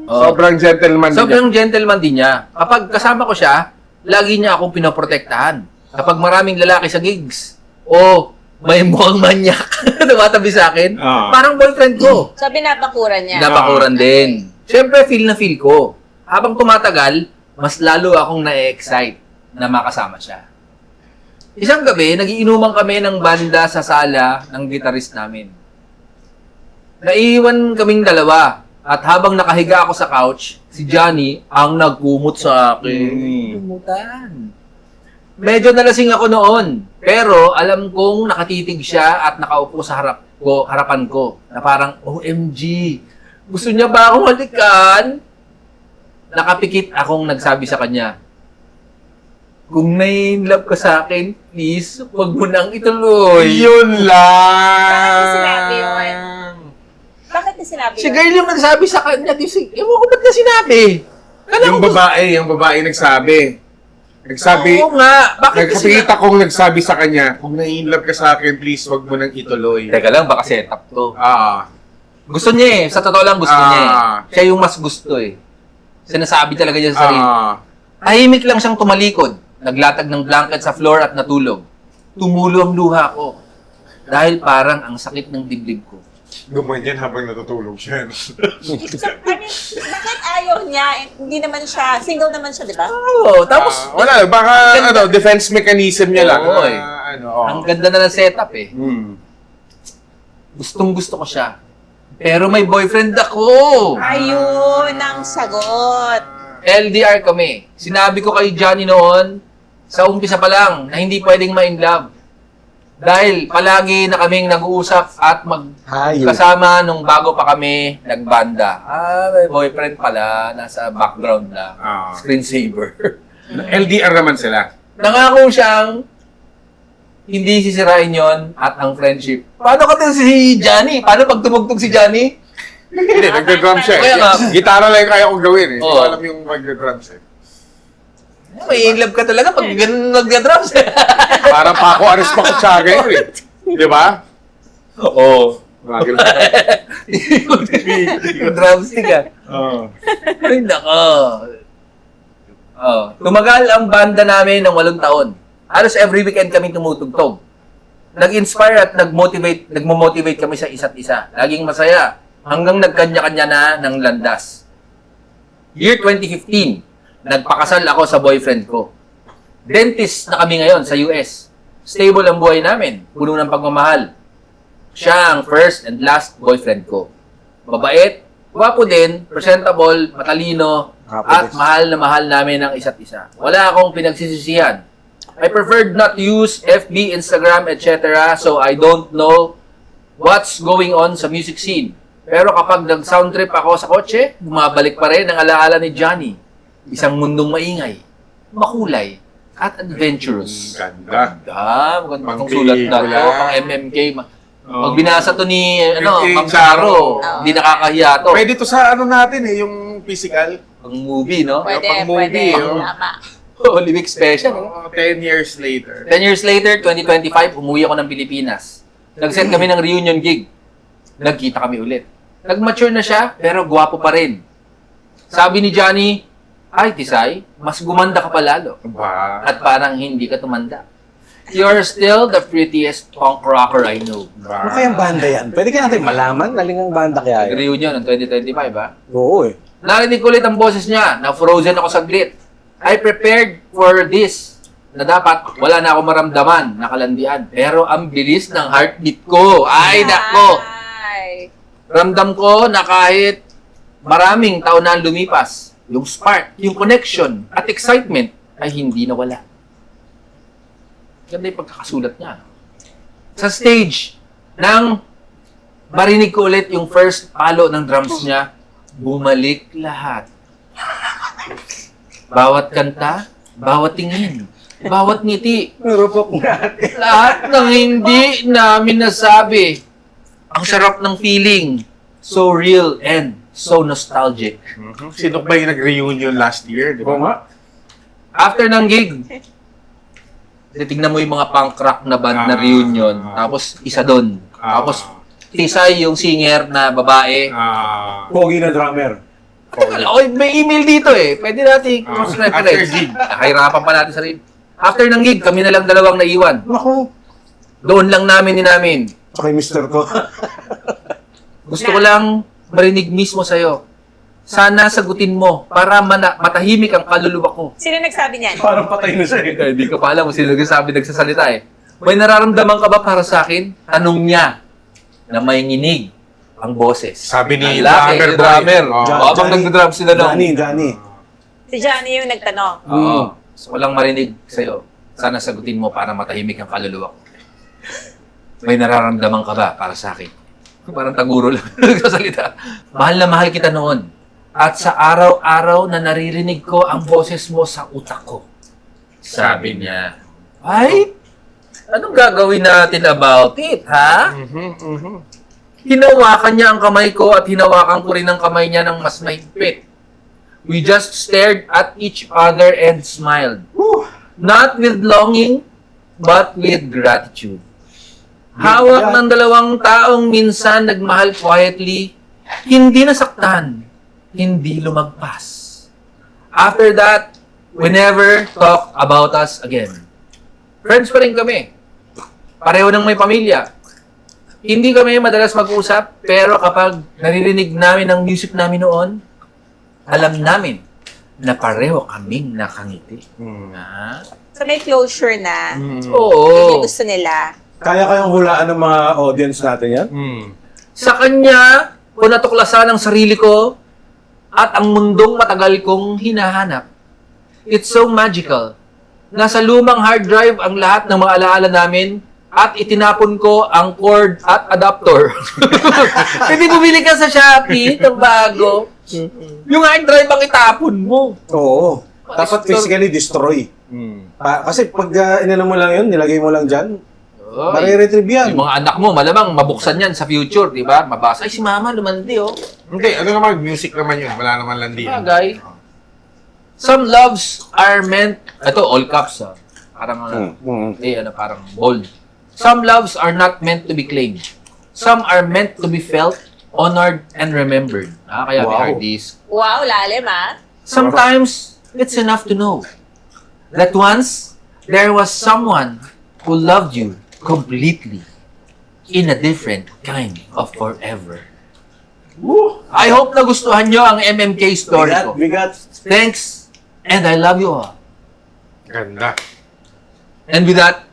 Sobrang gentleman Sobrang gentleman din niya. Kapag kasama ko siya, lagi niya akong pinoprotektahan. Kapag maraming lalaki sa gigs, may mukhang manyak tumatabi sa akin, parang boyfriend ko. So, binabakuran niya. Napakuran din. Siyempre, feel na feel ko. Habang tumatagal, mas lalo akong na-excite na makasama siya. Isang gabi, nagiinuman kami ng banda sa sala ng gitarist namin. Naiiwan kaming dalawa. At habang nakahiga ako sa couch, si Johnny ang nagkumot sa akin. Kumutan. Medyo nalasing ako noon. Pero alam kong nakatitig siya at nakaupo sa harapan ko. Na parang, OMG, gusto niya ba akong halikan? Nakapikit akong nagsabi sa kanya, "Kung nai-love ka sa akin, please, huwag mo nang ituloy." Yun lang! Bakit sinabi yun? Bakit na sinabi Si girl yung nagsabi sa kanya, ewan ko ba't na sinabi? Yung babae nagsabi. Oo nga, bakit na sinabi? Nakikita kong nagsabi sa kanya, "Kung nai-love ka sa akin, please, wag mo nang ituloy." Teka lang, baka setup to. Gusto niya sa totoo lang gusto niya Siya yung mas gusto Sinasabi talaga niya sa sarili. Tahimik lang siyang tumalikod, naglatag ng blanket sa floor at natulog. Tumulo ang luha ko. Dahil parang ang sakit ng dibdib ko. Gumanyan habang natutulog siya. So, bakit ayaw niya? Hindi naman siya, single naman siya, di ba? Oo, tapos Wala, baka defense mechanism niya lang. Oo, Oh. ang ganda na ng setup Gustong gusto ko siya. Pero may boyfriend ako. Ayun ang sagot. LDR kami. Sinabi ko kay Johnny noon, sa umpisa pa lang, na hindi pwedeng ma-in love. Dahil palagi na kaming nag-uusap at magkasama nung bago pa kami nagbanda. May boyfriend pala, nasa background lang. Screensaver. LDR naman sila. Nangako siyang hindi sisirain yon at ang friendship. Paano ka si Johnny? Paano pag tumugtog si Johnny? Hindi, nagda-drum siya. Kaya nga. Gitara lang yung kaya kong gawin eh. Hindi ko Oo. alam yung magda-drums eh. May in love ka talaga pag ganun nagda-drums. Parang Paco Ares Pakutsyaga yun eh. Di ba? Oo. Bagay. Yung drumstick ah. Oo. Ay, nako. Oh. Tumagal ang banda namin ng 8 taon. Halos every weekend kami tumutugtog. Nag-inspire at nagmo-motivate kami sa isa't isa. Laging masaya. Hanggang nagkanya-kanya na ng landas. Year 2015, nagpakasal ako sa boyfriend ko. Dentist na kami ngayon sa US. Stable ang buhay namin. Puno ng pagmamahal. Siya ang first and last boyfriend ko. Mabait, gwapo din, presentable, matalino, at mahal na mahal namin ang isa't isa. Wala akong pinagsisisihan. I preferred not to use FB, Instagram, etc. So I don't know what's going on sa music scene. Pero kapag nag-sound trip ako sa kotse, bumabalik pa rin ang alaala ni Johnny. Isang mundong maingay, makulay, at adventurous. Ganda. Magandang sulat na to, pang MMK. Pag Oo. binasa to ni Yung Ma'am Charo, Oo. hindi nakakahiya to. Pwede to sa ano natin eh, yung physical. Pang movie, no? Pwede, Pang movie, pwede. oh. Tama. Holy Week special. No? 10 years later. 10 years later, 2025, umuwi ako ng Pilipinas. Nag-set kami ng reunion gig. Nagkita kami ulit. Nag-mature na siya, pero gwapo pa rin. Sabi ni Johnny, ay, Tisay, mas gumanda ka pa lalo. Ba? At parang hindi ka tumanda. You're still the prettiest punk rocker I know. Ano kayang banda yan? Pwede ka natin malaman? Nalingang banda kaya yun? Nag-reunion ng 2025, ha? Oo eh. Narinig ko ulit ang boses niya. Na-frozen ako saglit. I prepared for this. Na dapat wala na ako maramdaman, nakalandian. Pero ang bilis ng heartbeat ko. Ay, nako! Ay. Ramdam ko na kahit maraming taon na ang lumipas, yung spark, yung connection, at excitement ay hindi nawala. Ganda yung pagkakasulat niya. Sa stage, nang marinig ko ulit yung first palo ng drums niya, bumalik lahat. Bawat kanta, bawat tingin, bawat ngiti, Nurupok natin. lahat ng hindi namin nasabi. Ang sarap ng feeling. So real and so nostalgic. Sino ba yung nag-reunion last year? Di ba? Oo nga. After ng gig, titignan mo yung mga punk rock na band na reunion. Tapos isa doon. Tapos Tisay yung singer na babae. Pogi na drummer. Oy, may email dito eh. Pwede natin cross-reference. After gig. Nakahirapan pa natin sa rin. After ng gig, kami na lang dalawang naiwan. Naku. Doon lang namin. Okay, mister ko. Gusto ko lang marinig mismo sa'yo. Sana sagutin mo para matahimik ang kaluluwa ko. Sino nagsabi niyan? Parang patay na siya eh. Hindi ko pa alam kung sino nagsasalita eh. May nararamdaman ka ba para sa akin? Tanong niya na may nginig ang boses. Sabi ni Ang laki, Drummer yung Boy. drummer. Oo. Habang nagdadrum sila nung... Johnny. Si Johnny yung nagtanong. Oo. So, walang marinig sa'yo. Sana sagutin mo para matahimik ang kaluluwa ko. May nararamdaman ka ba para sa akin? Parang taguro lang nagsasalita. Mahal na mahal kita noon. At sa araw-araw na naririnig ko ang boses mo sa utak ko. Sabi niya, ay, anong gagawin natin about it, ha? Hinawakan niya ang kamay ko at hinawakan ko rin ang kamay niya ng mas mahigpit. We just stared at each other and smiled. Not with longing, but with gratitude. Hawak ng dalawang taong minsan nagmahal quietly, hindi nasaktan, hindi lumagpas. After that, we never talk about us again. Friends pa rin kami. Pareho ng may pamilya. Hindi kami madalas mag-usap, pero kapag naririnig namin ang music namin noon, alam namin na pareho kaming nakangiti. Ha? So may closure na. Oo. Yung gusto nila. Kaya kayang hulaan ng mga audience natin yan? Sa kanya, ko natuklasan ang sarili ko at ang mundong matagal kong hinahanap. It's so magical. Nasa lumang hard drive ang lahat ng mga alaala namin at itinapon ko ang cord at adapter. Hindi bumili ka sa Shopee ng bago. Yung hard drive ang itapon mo. Oo. Dapat Restore. physically destroy. Kasi pag inano mo lang yun, nilagay mo lang dyan, Oy. mariretrieve yan. Yung mga anak mo, malamang mabuksan yan sa future, di ba? Mabasa, ay si mama lumandi, oh. Hindi, ano naman, music naman yun. Wala naman landi. Bagay. Some loves are meant, ito, all caps, ah. Parang, parang bold. Some loves are not meant to be claimed. Some are meant to be felt, honored, and remembered. Kaya may Wow. hard disk. Wow, lalim ah. Sometimes, it's enough to know that once there was someone who loved you completely in a different kind of forever. I hope nagustuhan nyo ang MMK story ko. Bigat. Thanks, and I love you all. Ganda. And with that,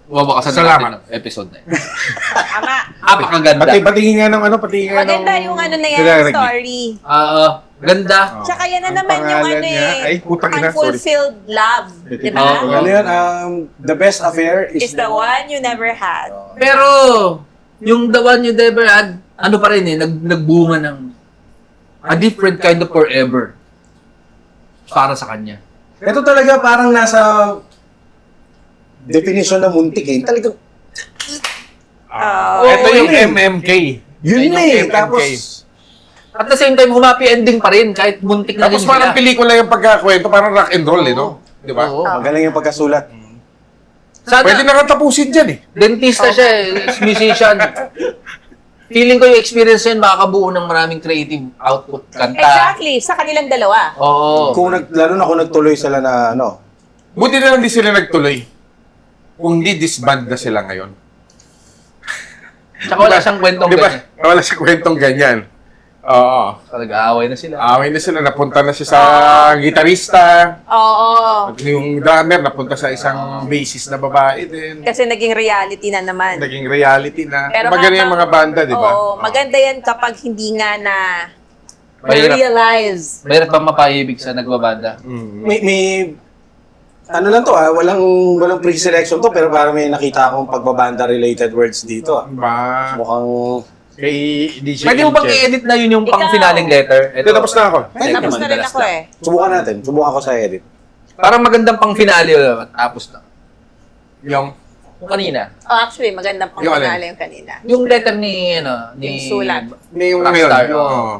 wawakasan na Salamat. natin ang episode na yun. Tama. Napakaganda. Patingin nga ng patingin nga ng... Maganda yung ano na yan, Sila nag- story. Ganda. Tsaka yan na Ang naman yung pangalan ano niya, ay, putang ina, sorry. unfulfilled love. Di ba? Oo. Ano yun? The best affair is Is the one you never had. Pero, yung the one you never had, ano pa rin nagbunga ng a different kind of forever para sa kanya. Ito talaga parang nasa definition ng muntik eh. Talagang, Ito yung MMK. yun Yan na yung eh. MMK. Tapos, At the same time, humapi ending pa rin kahit muntik na Tapos din parang sila. pelikula yung pagkakwento, parang rock and roll eh, no? Di ba? Oo. magaling yung pagkasulat. Sana, Pwede na kang tapusin dyan eh. dentista siya eh, musician. Feeling ko yung experience yun, makakabuo ng maraming creative output, kanta. Exactly, sa kanilang dalawa. Oo. Lalo na kung nagtuloy sila na ano. Buti na lang di sila nagtuloy. Kung hindi, disband na sila ngayon. Tsaka wala siyang kwentong Di ba? ganyan. Wala siyang kwentong ganyan. Oo. Nag-aaway na sila. Away na sila. Napunta na siya sa gitarista. Oo. Yung drummer, napunta sa isang bassist na babae din. Kasi naging reality na naman. Naging reality na. Pero Maganda yung mga banda, di ba? Oo, maganda yan kapag hindi nga na Mahirap. realize. Mayroon pa mapaibig sa nagbabanda. May ano lang to walang pre-selection to pero parang may nakita akong pagbabanda related words dito ah. Ba? Mukhang Kay DJ Pwede mo bang Inche. i-edit na yun yung Ikaw. pang-finaling letter? Ito, tapos na ako. Tapos na rin ako eh. subukan natin. Subukan ko sa edit. Parang magandang pang-finale tapos na. Yung, Yung kanina. Oh, actually, magandang pang Yung alin? finale yung kanina. Yung letter ni, Yung sulat. yung Rockstar, ngayon. Oo.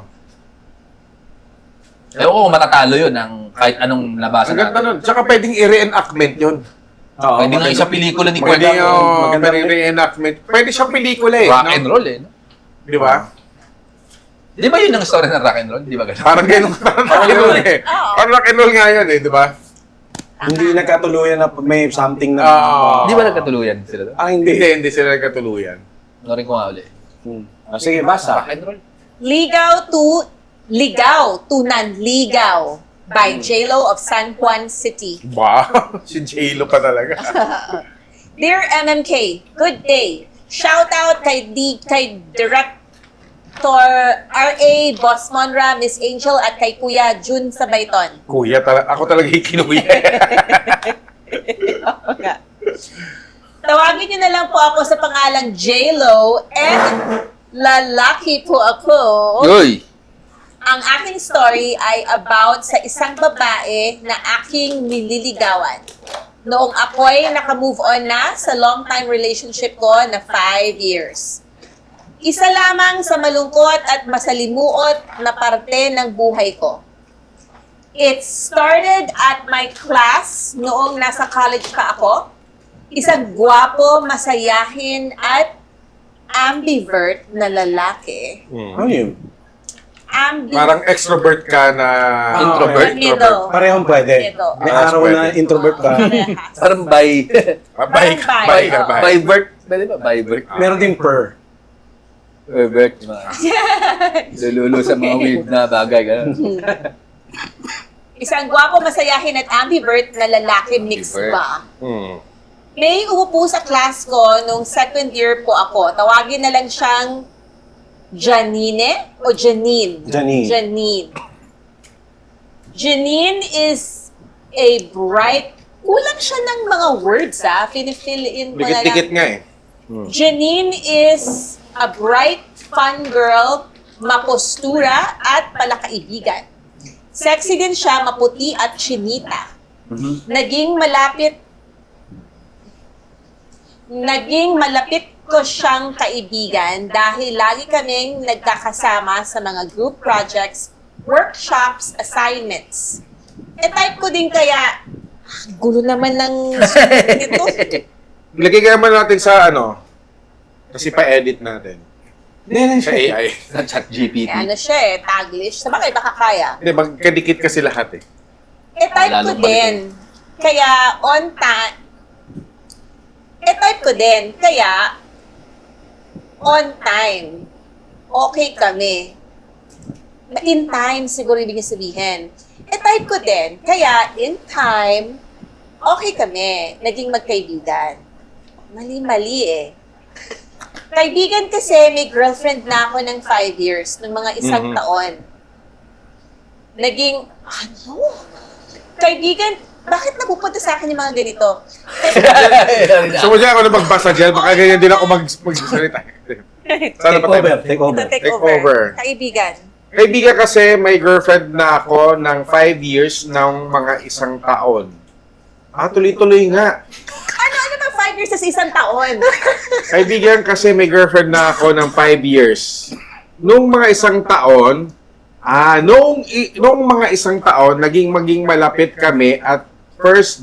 Ewan ko kung matatalo yun ng kahit anong nabasa Ang ganda natin. nun. Tsaka pwedeng i-reenactment yun. Oo, Pwede nga isa pelikula ni Pwede Kwenta. yung maganda- reenactment. Pwede siyang pelikula eh. Rock no? and roll eh. No? Di ba? Di ba yun ang story ng rock and roll? Di ba ganun? Parang ganun. Parang rock and roll eh. Oo. Parang rock and roll nga yun eh, di ba? Hindi nagkatuluyan na may something na Oo. Di ba nagkatuluyan sila doon? hindi. Hindi sila nagkatuluyan. Norin ko nga ulit. Sige, basa. Rock and roll. Ligaw to Nanligaw by J-Lo of San Juan City. Wow! Si J-Lo pa talaga. Dear MMK, good day. Shout out kay Director R.A. Boss Monra, Miss Angel at kay Kuya Jun Sabayton. Kuya, ako talaga yung kinuya. Tawagin niyo na lang po ako sa pangalang J-Lo and lalaki po ako. Yoy! Ang aking story ay about sa isang babae na aking nililigawan. Noong ako'y naka-move on na sa long-time relationship ko na 5 years. Isa lamang sa malungkot at masalimuot na parte ng buhay ko. It started at my class noong nasa college pa ako. Isang gwapo, masayahin at ambivert na lalaki. Ano yun? Parang extrovert ka na... Introvert? Middle. Parehong pwede. Middle. May araw na introvert ka. Parang by... Bye ka, Parang bye ka, bye. bye. By birth. Pwede ba? By birth. Meron ding per. Birth. Lululo sa mga weird na bagay. Ganun. Isang gwapo, masayahin at ambivert na lalaki mix Ambivert. ba? Hmm. May umupo sa class ko nung second year po ako. Tawagin na lang siyang Janine o Janine? Janine. Janine. Janine is a bright, kulang siya ng mga words Finifill in ko na lang. Dikit-dikit nga eh. Janine is a bright, fun girl, mapostura at palakaibigan. Sexy din siya, maputi at chinita. Mhm. Naging malapit ko siyang kaibigan dahil lagi kaming nagkakasama sa mga group projects, workshops, assignments. Type ko din kaya, gulo naman ng ito. Lagay ka naman natin sa ano, kasi pa-edit natin. Sa AI. Sa chat GPT. Ano siya Taglish. Sabagay, baka kaya. Hindi, magkadikit kasi lahat eh. Type ko Lalo din. Kaya on time. Type ko din. Kaya on time. Okay kami. In time, siguro ibig sabihin. Type ko din. Kaya in time, okay kami. Naging magkaibigan. Mali-mali eh. Kaibigan kasi may girlfriend na ako ng 5 years, ng mga isang taon. Naging, ano? Kaibigan, bakit napupunta sa akin yung mga ganito? So, muna ako na magbasa dyan, baka ganyan din ako magsalita. Sana pa tayo. Take over. Take Take over. over. Kaibigan. Kaibigan kasi may girlfriend na ako ng 5 years ng mga isang taon. Tuloy-tuloy nga. Ano ba 5 years sa isang taon? Kaibigan kasi may girlfriend na ako ng 5 years. Nung mga isang taon, nung mga isang taon, maging malapit kami at first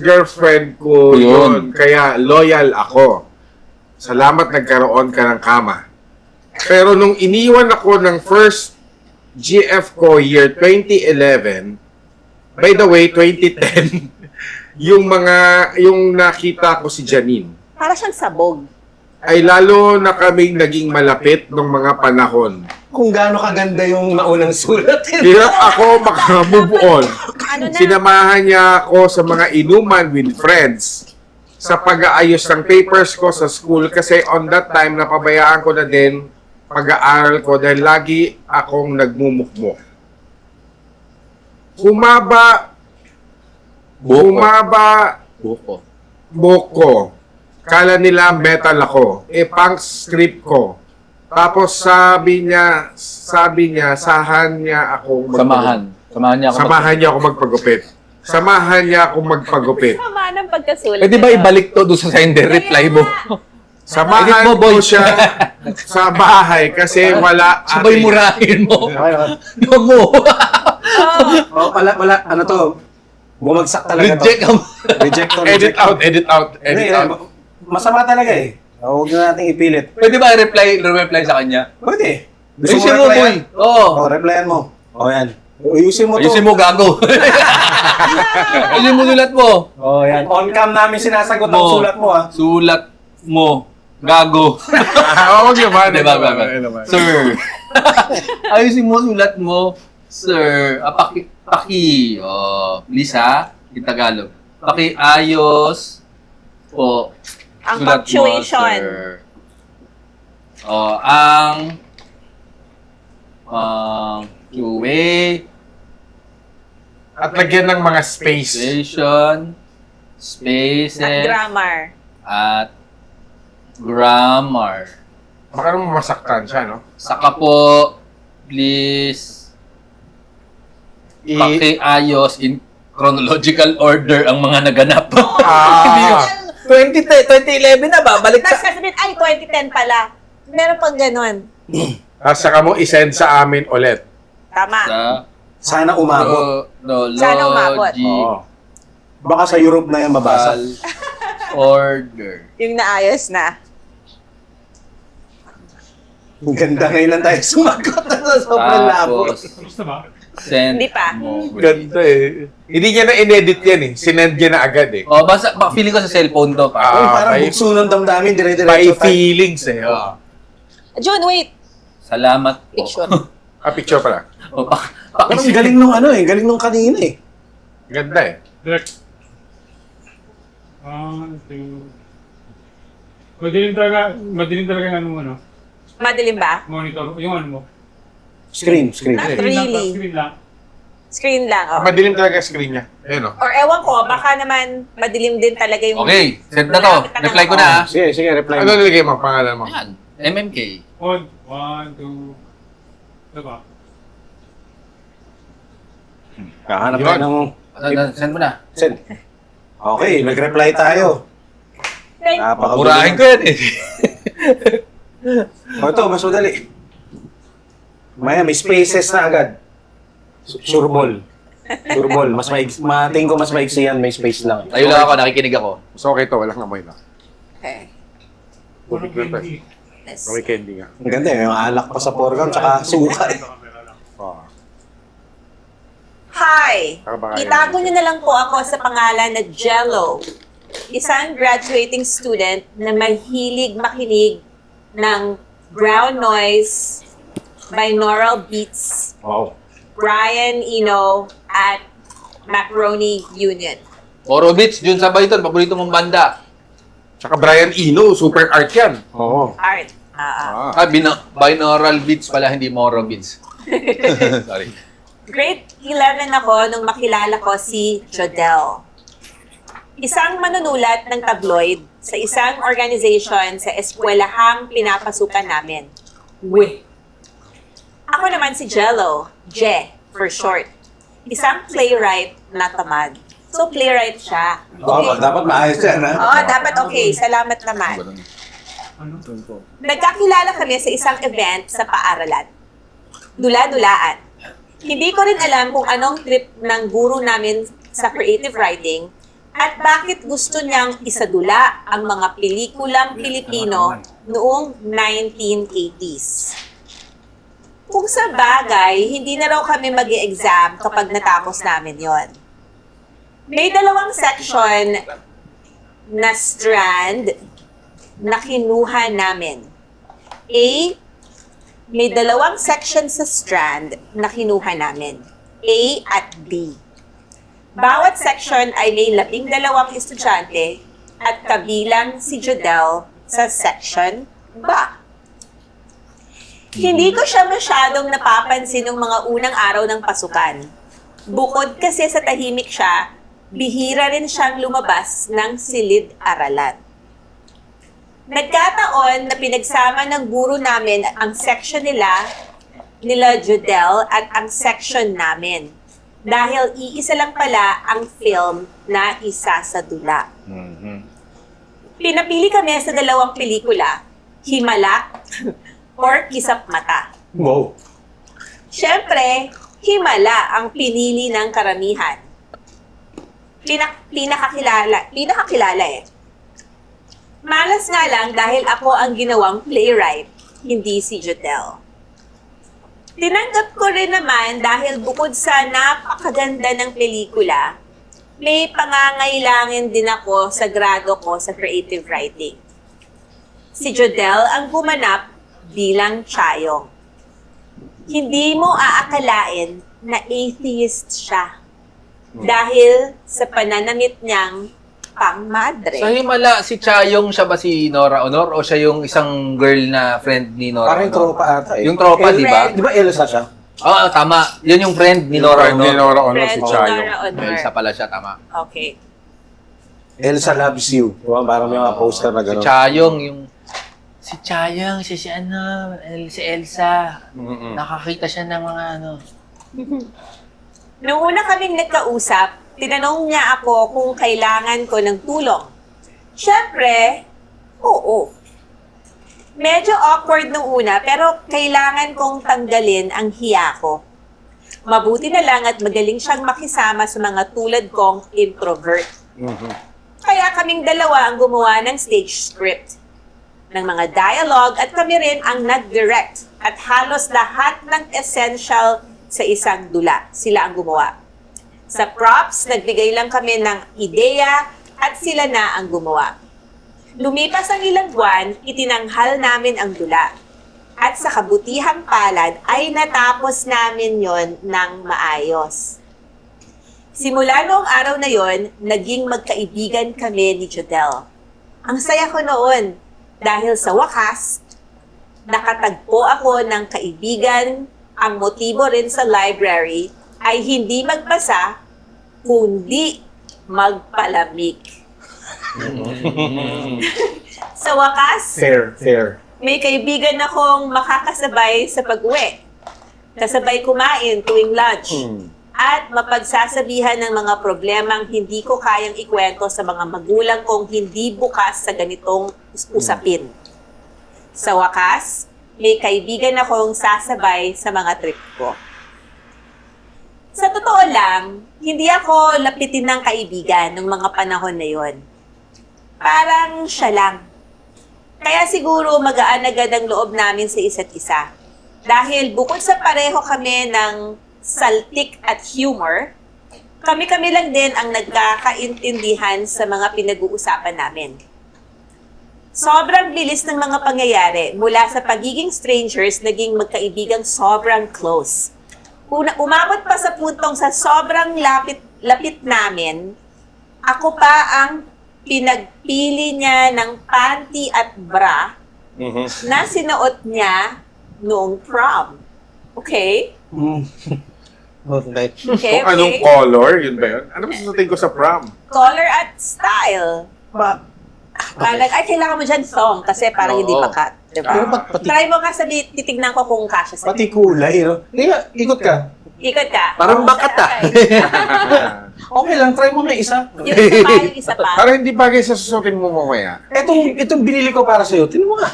girlfriend ko yun. Kaya loyal ako. Salamat nagkaroon ka ng kama. Pero nung iniwan ako ng first GF ko year 2011, by the way, 2010, yung nakita ko si Janine, Para siyang sabog. ay lalo na kaming naging malapit nung mga panahon. Kung gaano kaganda yung naunang sulat. Hirap ako makamove on. Ano na? Sinamahan niya ako sa mga inuman with friends sa pag-aayos ng papers ko sa school kasi on that time napabayaan ko na din pag-aaral ko dahil lagi akong nagmumukmok. Humaba buko. Kala nila metal ako. Punk script ko. Tapos sabi niya, samahan niya ako magpagupit. Samahan niya ako magpagupit. Sama ng pagkasulat. Pwede ba ibalik to doon sa sender reply mo? Samahan Edit mo, boy. ko siya sa bahay kasi wala Sabay murahin mo. Okay, okay. Huwag mo. Wala, ano to? Bumagsak talaga to. Reject ka mo. Reject to. Edit out. Hindi, masama talaga eh. Huwag na natin ipilit. Pwede ba reply sa kanya? Pwede. Gusto Ayusin mo, boy. replyan? Oo. Replyan mo. Yan. Ayusin mo to. Ayusin mo, gago. Ayusin mo sulat mo. Yan. On cam namin sinasagot ang sulat mo Sulat mo. Gago. Huwag naman. Diba? Sir. Ayusin mo sulat mo. Sir. Paki. Please ha. In Tagalog. Pakiayos po. Ang sulat punctuation. Mo, sir. Ang QA. At lagyan ng mga space. Spaces. At grammar. At grammar. Baka naman masaktan siya, no? Saka po, please, pakiayos in chronological order ang mga naganap. 2011 na ba? Balik Tapos sasabihin, ay, 2010 pala. Meron pang ganon. Saka mo isend sa amin ulit. Tama. sa Sana umabot. Sana umabot. Oo. Baka sa Europe na yan mabasa. order. Yung naayos na. Ang ganda ngayon lang tayo sumagot na sobrang labo. Tapos, Gusto ba? send Hindi pa. mo. Ganda eh. Hindi niya na in-edit yan eh. Sinend niya na agad eh. Feeling ko sa cellphone to. Pa. Uy, parang may- bukso ng damdamin, By dire-diretso tayo. feelings eh. Oh. John, wait. Salamat po. Picture. Picture pala. Pero ang galing nung galing nung kanina eh. Ganda eh. Direct. 1, 2. Madilim talaga yung ano mo, no? Madilim ba? Monitor, yung ano mo. Screen. Not really. Screen lang. Screen lang, oh. Madilim talaga yung screen niya. Ayun oh. Or ewan ko, baka naman madilim din talaga yung... Okay, send na to. Reply ko na ha. Sige, reply Ano mo. nilagay mo? Pangalan mo? Ayan, MMK. 1, 2. Diba? Kahanap Yun. tayo ng... Send mo na. Send. Okay, nag-reply tayo. Murahin ko yan eh. O ito, mas madali. Maya, may spaces na agad. Sureball. Sureball. Mating ko mas maiksi yan, may space lang. Tayo lang ako, nakikinig ako. Mas okay to, walang namoy na. Okay. Tubig na to. Let's Okay, candy nga. Ang ganda eh, yung alak pa sa porgam, tsaka suka eh. Oh. Hi! Saka baka Itago yun. niyo na lang po ako sa pangalan na Jello. Isang graduating student na mahilig makinig ng brown noise, binaural beats, Wow. Brian Eno at Macaroni Union. Oro Beats, Jun Sabayton, paborito mong banda. Tsaka Brian Eno, super art yan. Oo. Art. Binaural Beats pala, hindi Moro Beats. Sorry. Grade 11 ako nung makilala ko si Jodel. Isang manunulat ng tabloid sa isang organization sa eskwelahang pinapasukan namin. Ako naman si Jello, Je for short. Isang playwright na tamad. So playwright siya. Oh, dapat maayos yan, ha? Oo, dapat okay. Salamat naman. Nagkakilala kami sa isang event sa paaralan. Dula-dulaan. Hindi ko rin alam kung anong trip ng guru namin sa creative writing at bakit gusto niyang isadula ang mga pelikulang Pilipino noong 1980s. Kung sa bagay, hindi na raw kami mag-exam kapag natapos namin yon. May dalawang section na strand na kinuha namin. May dalawang section sa strand na kinuha namin. A at B. Bawat section ay may 12 estudyante at kabilang si Jodel sa section B. Hindi ko siya masyadong napapansin ng mga unang araw ng pasukan. Bukod kasi sa tahimik siya, bihira rin siyang lumabas ng silid-aralan. Nagkataon na pinagsama ng guro namin ang section nila Jodel at ang section namin. Dahil iisa lang pala ang film na isasadula. Pinapili kami sa dalawang pelikula, Himala or Kisap Mata. Wow. Siyempre, Himala ang pinili ng karamihan. Pinakakilala eh. Malas nga lang dahil ako ang ginawang playwright, hindi si Jodel. Tinanggap ko rin naman dahil bukod sa napakaganda ng pelikula, may pangangailangan din ako sa grado ko sa creative writing. Si Jodel ang gumanap bilang Chayong. Hindi mo aakalain na atheist siya dahil sa pananamit niyang pang-madre. Sa Himala, si Chayong siya ba si Nora Honor o siya yung isang girl na friend ni Nora Parang yung Honor? tropa ata eh. Yung tropa, di ba? Di ba Elsa siya? Oo, tama. Yun yung friend ni Nora Ni Honor. Nora Honor, Friend si ni Chayong. Nora Honor. Elsa pala siya, tama. Okay. Elsa loves you. Diba? Parang may mga poster na Si gano'n. Chayong, si Chayong, si Elsa. Nakakita siya ng mga ano. Noong una kaming nagkausap, tinanong niya ako kung kailangan ko ng tulong. Siyempre, oo. Medyo awkward nung una, pero kailangan kong tanggalin ang hiya ko. Mabuti na lang at magaling siyang makisama sa mga tulad kong introvert. Kaya kaming dalawa ang gumawa ng stage script, ng mga dialogue at kami rin ang nag-direct at halos lahat ng essential sa isang dula. Sila ang gumawa. Sa props, nagbigay lang kami ng ideya at sila na ang gumawa. Lumipas ang ilang buwan, itinanghal namin ang dula. At sa kabutihang palad ay natapos namin yon ng maayos. Simula noong araw na yon, naging magkaibigan kami ni Jodel. Ang saya ko noon dahil sa wakas, nakatagpo ako ng kaibigan. Ang motibo rin sa library ay hindi magbasa, kundi magpalamig. Sa wakas, Fair. may kaibigan akong makakasabay sa pag-uwi. Kasabay kumain tuwing lunch. at mapagsasabihan ng mga problemang hindi ko kayang ikwento sa mga magulang kong hindi bukas sa ganitong usapin. Sa wakas, may kaibigan akong sasabay sa mga trip ko. Sa totoo lang, hindi ako lapitin ng kaibigan ng mga panahon na yon. Parang siya lang. Kaya siguro magaan agad ang loob namin sa isa't isa. Dahil bukod sa pareho kami ng saltik at humor, kami-kami lang din ang nagkakaintindihan sa mga pinag-uusapan namin. Sobrang bilis ng mga pangyayari mula sa pagiging strangers, naging magkaibigang sobrang close. Umabot pa sa puntong sa sobrang lapit namin, ako pa ang pinagpili niya ng panty at bra na sinuot niya noong prom. Okay? Okay. Okay, Kung anong okay. color, yun ba yun? Ano masasating ko sa prom? Color at style. Parang, ay, kailangan mo dyan thong kasi parang hindi Oo. makat. Diba? Pero pati, Try mo nga titignan ko kung kasya sa pati kulay, no? Hindi nga, ikot ka. Ikot ka. Parang Oo, bakat ah. Okay lang, try mo na isa. Yung isa pa. Para hindi bagay sa susutin mo mamaya. Itong binili ko para sa'yo, tinan mo nga.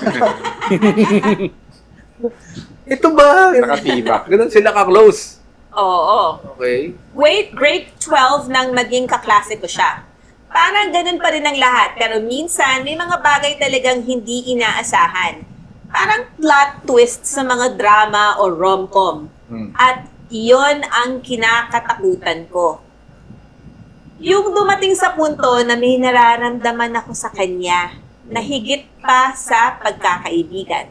Ito ba? Nakatibak. Ganun sila ka-close. Oo. Okay. Wait, grade 12 nang maging kaklase ko siya. Parang ganun pa rin ang lahat, pero minsan may mga bagay talagang hindi inaasahan. Parang plot twist sa mga drama o rom-com. At iyon ang kinakatakutan ko. Yung dumating sa punto na may nararamdaman ako sa kanya na higit pa sa pagkakaibigan.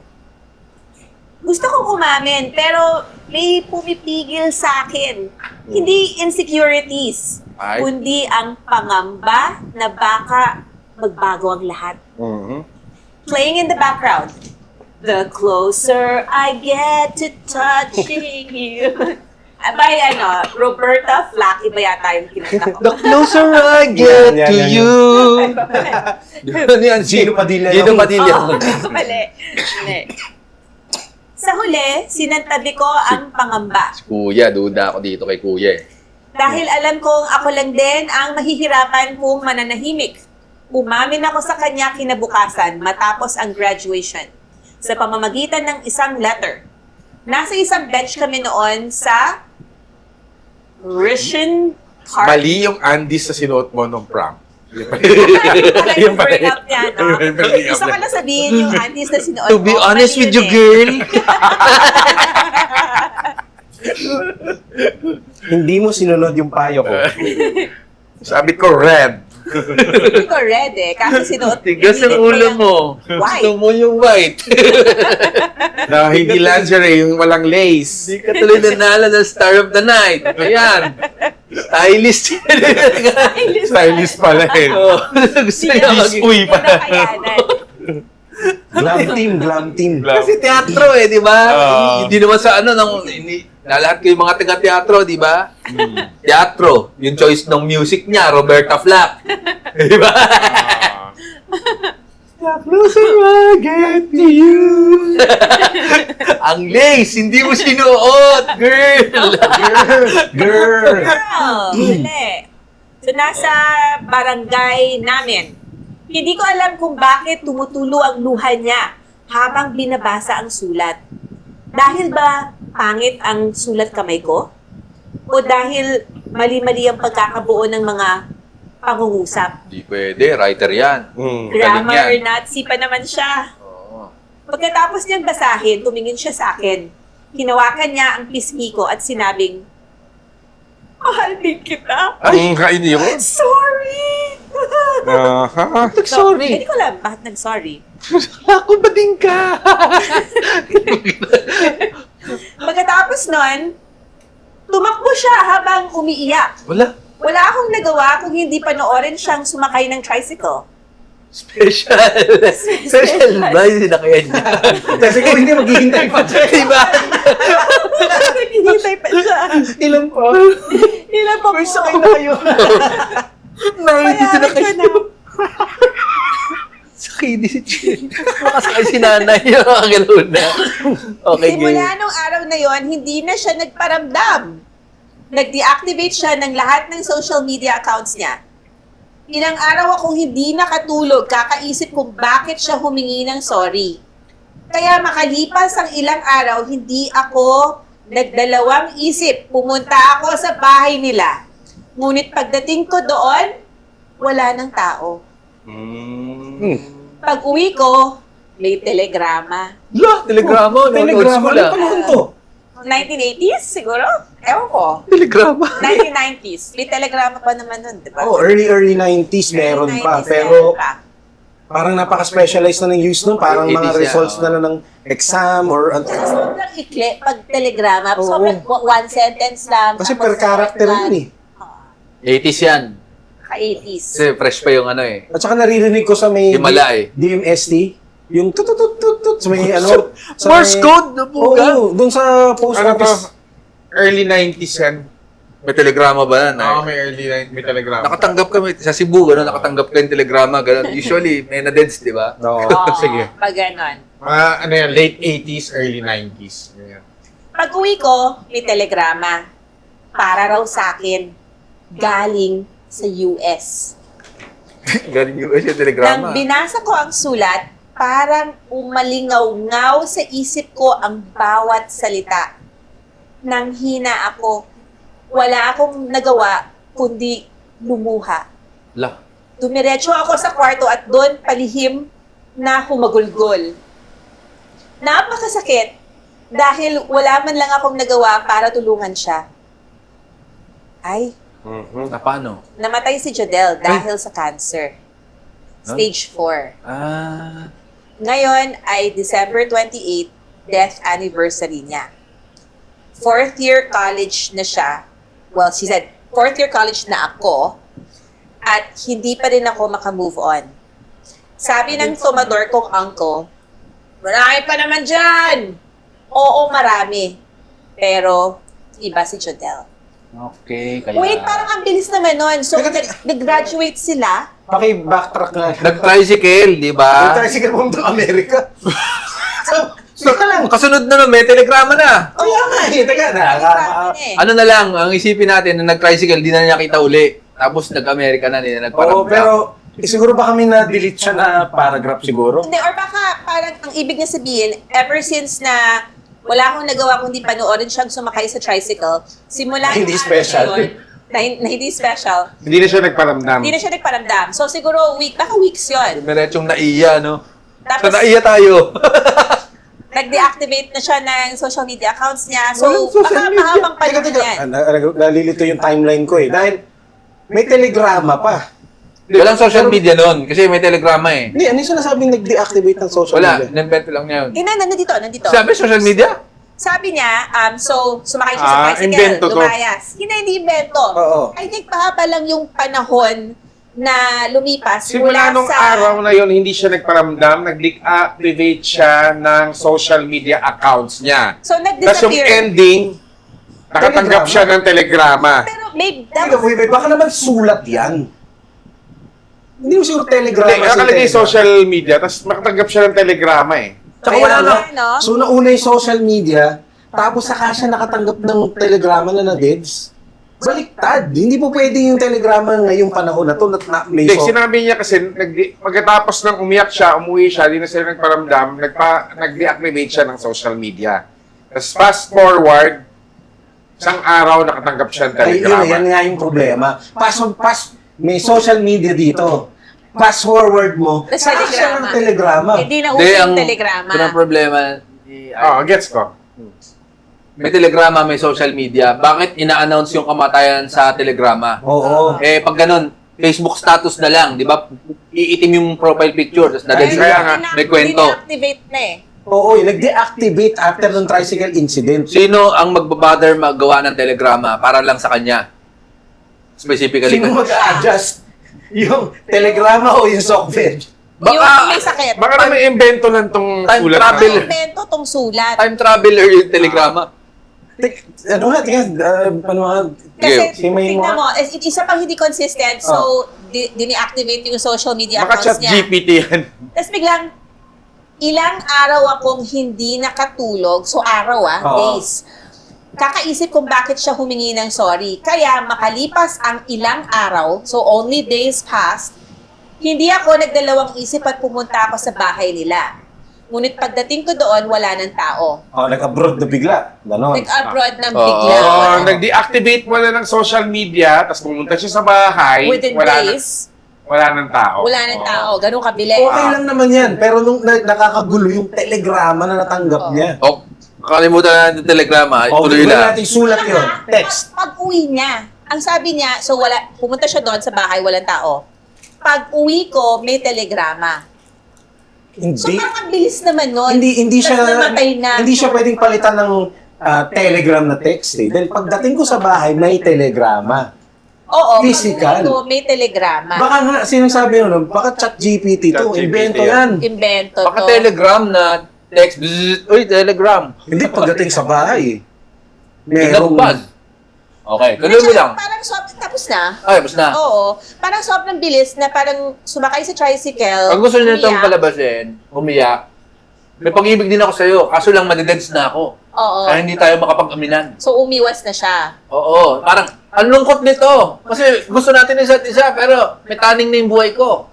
Gusto kong umamin, pero may pumipigil sa akin. Hindi insecurities, Ay. kundi ang pangamba na baka magbago ang lahat. Playing in the background. The closer I get to touching you. By Roberta Flack, iba yata yung kinanta ko. The closer I get Yan, to yan, you. Ano yan? Gino Padilla Gino yun. Padilla. Mali. Mali. Sa huli, sinantabi ko ang pangamba. Kuya, duda ako dito kay Kuya eh. Dahil alam kong ako lang din ang mahihirapan kung mananahimik. Umamin ako sa kanya kinabukasan matapos ang graduation sa pamamagitan ng isang letter. Nasa isang bench kami noon sa Russian Park. Mali yung Andes sa sinuot mo nung prom. Yun pa Parang yung pala. burn up niya, no? Yung burn up Gusto ko niya. na sabihin yung aunties na sinuot To be mo, honest mali with yun you, eh. girl. Hindi mo sinunod yung payo ko. Sabi ko red. Hindi ko red eh, kasi sinuot. Tigas ang ulo mo. White. Gusto mo yung white. Na hindi lingerie, yung walang lace. Hindi ka tuloy nanalo ng Star of the Night. Ayan. Stylist. Stylist pala eh. Oh, gusto niya Miss maging... Uy pa. Nakayanan. Glam team. Kasi teatro eh, di ba? Oo. Hindi naman sa ano, lahat kayo mga taga-teatro, di ba? Teatro, yung choice ng music niya, Roberta Flack. Di ba? Closer I get to you. Ang lace, hindi mo sinuot, girl! Girl. Girl, mali. So, nasa barangay namin. Hindi ko alam kung bakit tumutulo ang luha niya habang binabasa ang sulat. Dahil ba pangit ang sulat kamay ko? O dahil mali-mali ang pagkakabuo ng mga pangungusap? Hindi pwede, writer yan. Grammar yan. Nazi pa naman siya. Oo. Pagkatapos niyang basahin, tumingin siya sa akin. Hinawakan niya ang pisngi ko at sinabing, "Mahal din kita." Ay, kain yun. Sorry! Aha. Sorry. Hindi ko alam bakit nag-sorry. Ako ba din ka? Pagkatapos nun, tumakbo siya habang umiiyak. Wala. Wala akong nagawa kung hindi panoorin siyang sumakay ng tricycle. Special. Special ba yung sinakayan niya? Kasi kung hindi, maghihintay pa siya. Diba? Naghihintay pa siya. Ilan po? Ilan pa po? Sakay na kayo. Dito na Bayaran ko kayo. na. Sakay di si Chen. Makasakay si nanay. Nakagalaw na. Okay, game. Simula nung araw na yon, hindi na siya nagparamdam. nag-deactivate siya ng lahat ng social media accounts niya. Ilang araw akong hindi nakatulog, kakaisip kung bakit siya humingi ng sorry. Kaya makalipas ang ilang araw, hindi ako nagdalawang isip. Pumunta ako sa bahay nila. Ngunit pagdating ko doon, wala ng tao. Pag uwi ko, may telegrama. La, telegrama, no? Old Telegrama, school, ano ah. panahon to? 1980s siguro? Ewan ko. Telegrama. 1990s. May telegrama pa naman nun, di ba? Oh, early 90s meron pa. 90s Pero meron pa. parang napaka-specialized na ng use nun. Parang 80s mga yan, results oh. na ng exam or... Sobrang ikli pag telegrama. Oo. Sobrang one sentence lang. Kasi tapos per character one. yun eh. 80s yan. Ka-80s. Kasi fresh pa yung ano eh. At saka naririnig ko sa may Himala eh. DMST, yung tututututut sa may ano... sa Morse may- code na buga. Oo, dun sa post Ano to? office. Early 90s yan. May telegrama ba yan? Oo, may early 90s. May telegram. Nakatanggap kami sa Cebu, gano'n, nakatanggap ka yung telegrama, gano'n. Usually, may na-deads, di ba? Oo. Oo, Sige. pag ganon. Mga ano yan, late 80s, early 90s. Ganyan. Pag uwi ko, may telegrama. Para raw sa akin, galing sa US. Galing yung yung Nang telegrama. binasa ko ang sulat, parang umalingaw-ngaw sa isip ko ang bawat salita. Nang hina ako, wala akong nagawa kundi lumuha. La. Dumiretso ako sa kwarto at doon palihim na humagulgol. Napakasakit dahil wala man lang akong nagawa para tulungan siya. Ay, Na paano? namatay si Jodel dahil sa cancer. Stage 4. Ah. Ngayon ay December 28, death anniversary niya. Fourth year college na siya. Well, she said, fourth year college na ako at hindi pa rin ako makamove on. Sabi ng tumador kong uncle, marami pa naman dyan! Oo, marami. Pero, iba si Jodel. Okay, kaya... Wait, parang ang bilis naman nun. So, nag-graduate sila. Paki-backtrack nga. Nag-tricycle, di Yung ba? tricycle pumunta Amerika. so, teka lang. Kasunod na nun, may telegrama na. Kaya nga eh. Teka, Ano na lang, ang isipin natin, na nag-tricycle, di na niya kita uli. Tapos nag-America na, di na nagparang. Oo, pero siguro baka may na-delete siya na paragraph siguro. Hindi, or baka parang ang ibig niya sabihin, ever since na wala akong nagawa kundi panoorin siyang sumakay sa tricycle, simula Hindi yung special. araw na yun, na hindi special, Hindi na siya nagparamdam. hindi na siya nagparamdam. So siguro baka weeks yun. Diretsong naiya, no? Tapos Sa naiya tayo. nag-deactivate na siya ng social media accounts niya. So Walang social baka media. mahabang Teka, panahon teka. yan. Nalilito yung timeline ko eh. Dahil may telegrama pa. Walang social media nun, kasi may telegrama eh. Hindi, ano yung sinasabing nag-deactivate ng social Wala, media? nembento lang niya yun. Nandito. Sabi social media? Sabi niya, so sumakay siya sa tricycle, invento to. lumayas. Hindi invento. Oo. I think mahaba lang yung panahon na lumipas Simula mula nung sa... araw na yon hindi siya nagparamdam, nag-deactivate siya ng social media accounts niya. So, Tapos yung nag-disappear. ending, nakatanggap Telegrama. siya ng telegrama. Pero, babe, Teka, wait, baka naman sulat yan. Hindi mo siguro telegrama. Hindi, nakalagay social media, tapos makatanggap siya ng telegrama eh. Tsaka Kaya wala na. nga, no? So, nauna yung social media, tapos saka siya nakatanggap ng telegrama na na-deads. Baliktad. Hindi po pwede yung telegrama ngayong panahon na to na may Hindi, so- sinabi niya kasi, pagkatapos ng umiyak siya, umuwi siya, di na siya nagparamdam, nag-deactivate siya ng social media. Tapos fast forward, isang araw nakatanggap siya ng Ay, telegrama. yan nga yung problema. May social media dito. Fast forward mo, Tapos saka siya ng telegrama. Hindi na uso Hindi, yung telegrama. Ito ang problema. Oo, gets ko. May telegrama, may social media. Bakit ina-announce yung kamatayan sa telegrama? Oo. Eh, pag ganun, Facebook status na lang, di ba? Iitim yung profile picture, tapos Ay, kaya nga, may kwento. Dinactivate na eh. Oo, nag-deactivate after ng tricycle incident. Sino ang magbabother magawa ng telegrama para lang sa kanya? Specifically. Sino mag-a-adjust? Yung telegrama o yung software? Yung Baka may sakit. Baka naman invento lang tong Time sulat travel. na to. Invento tong sulat. time traveler yung telegrama. Ano nga, tingnan, paano nga, Kasi, Si May tingnan mga- mo, isa pang hindi consistent, so, dini-activate yung social media Baka accounts chat niya. GPT yan. Tapos biglang, ilang araw akong hindi nakatulog, so araw Oo. days. kakaisip kung bakit siya humingi ng sorry. Kaya makalipas ang ilang araw, so only days passed, hindi ako nagdalawang isip at pumunta ako sa bahay nila. Ngunit pagdating ko doon, wala ng tao. Oh, nag-abroad na bigla. Ganon. Nag-abroad ng bigla. Oh, nag-deactivate mo na ng social media, tapos pumunta siya sa bahay, Within wala days, wala ng tao. wala ng tao. Ganun kabilis. Okay lang naman yan. Pero nung nakakagulo yung telegrama na natanggap niya. Oh, kalimutan na natin yung telegrama. O, Tuloy wala na. natin sulat yun. Text. Pag-uwi niya, ang sabi niya, so pumunta siya doon sa bahay, walang tao. Pag-uwi ko, may telegrama. So Hindi. parang ang bilis naman nun. Hindi siya Tapos namatay na. hindi siya pwedeng palitan ng telegram na text eh. Dahil pagdating ko sa bahay, may telegrama. Oo, Physical. pag-uwi ko, may telegrama. Baka nga, sinasabi nyo, baka chat GPT to, ChatGPT invento yan. yan. Invento Baka to. telegram na text. Bzzz, uy, telegram. Hindi pagdating sa bahay. Merong... Merong... Okay, tuloy mo lang. Parang tapos na. Ay, basta na. Oo. Parang sobrang bilis na parang sumakay sa tricycle. Pag gusto niyo itong umiyak. palabasin, umiyak, may pag-ibig din ako sa'yo, kaso lang madededs na ako. Oo. Kaya hindi tayo makapag-aminan. So umiwas na siya. Oo, parang, ang lungkot nito. Kasi gusto natin isa't isa, pero may taning na yung buhay ko.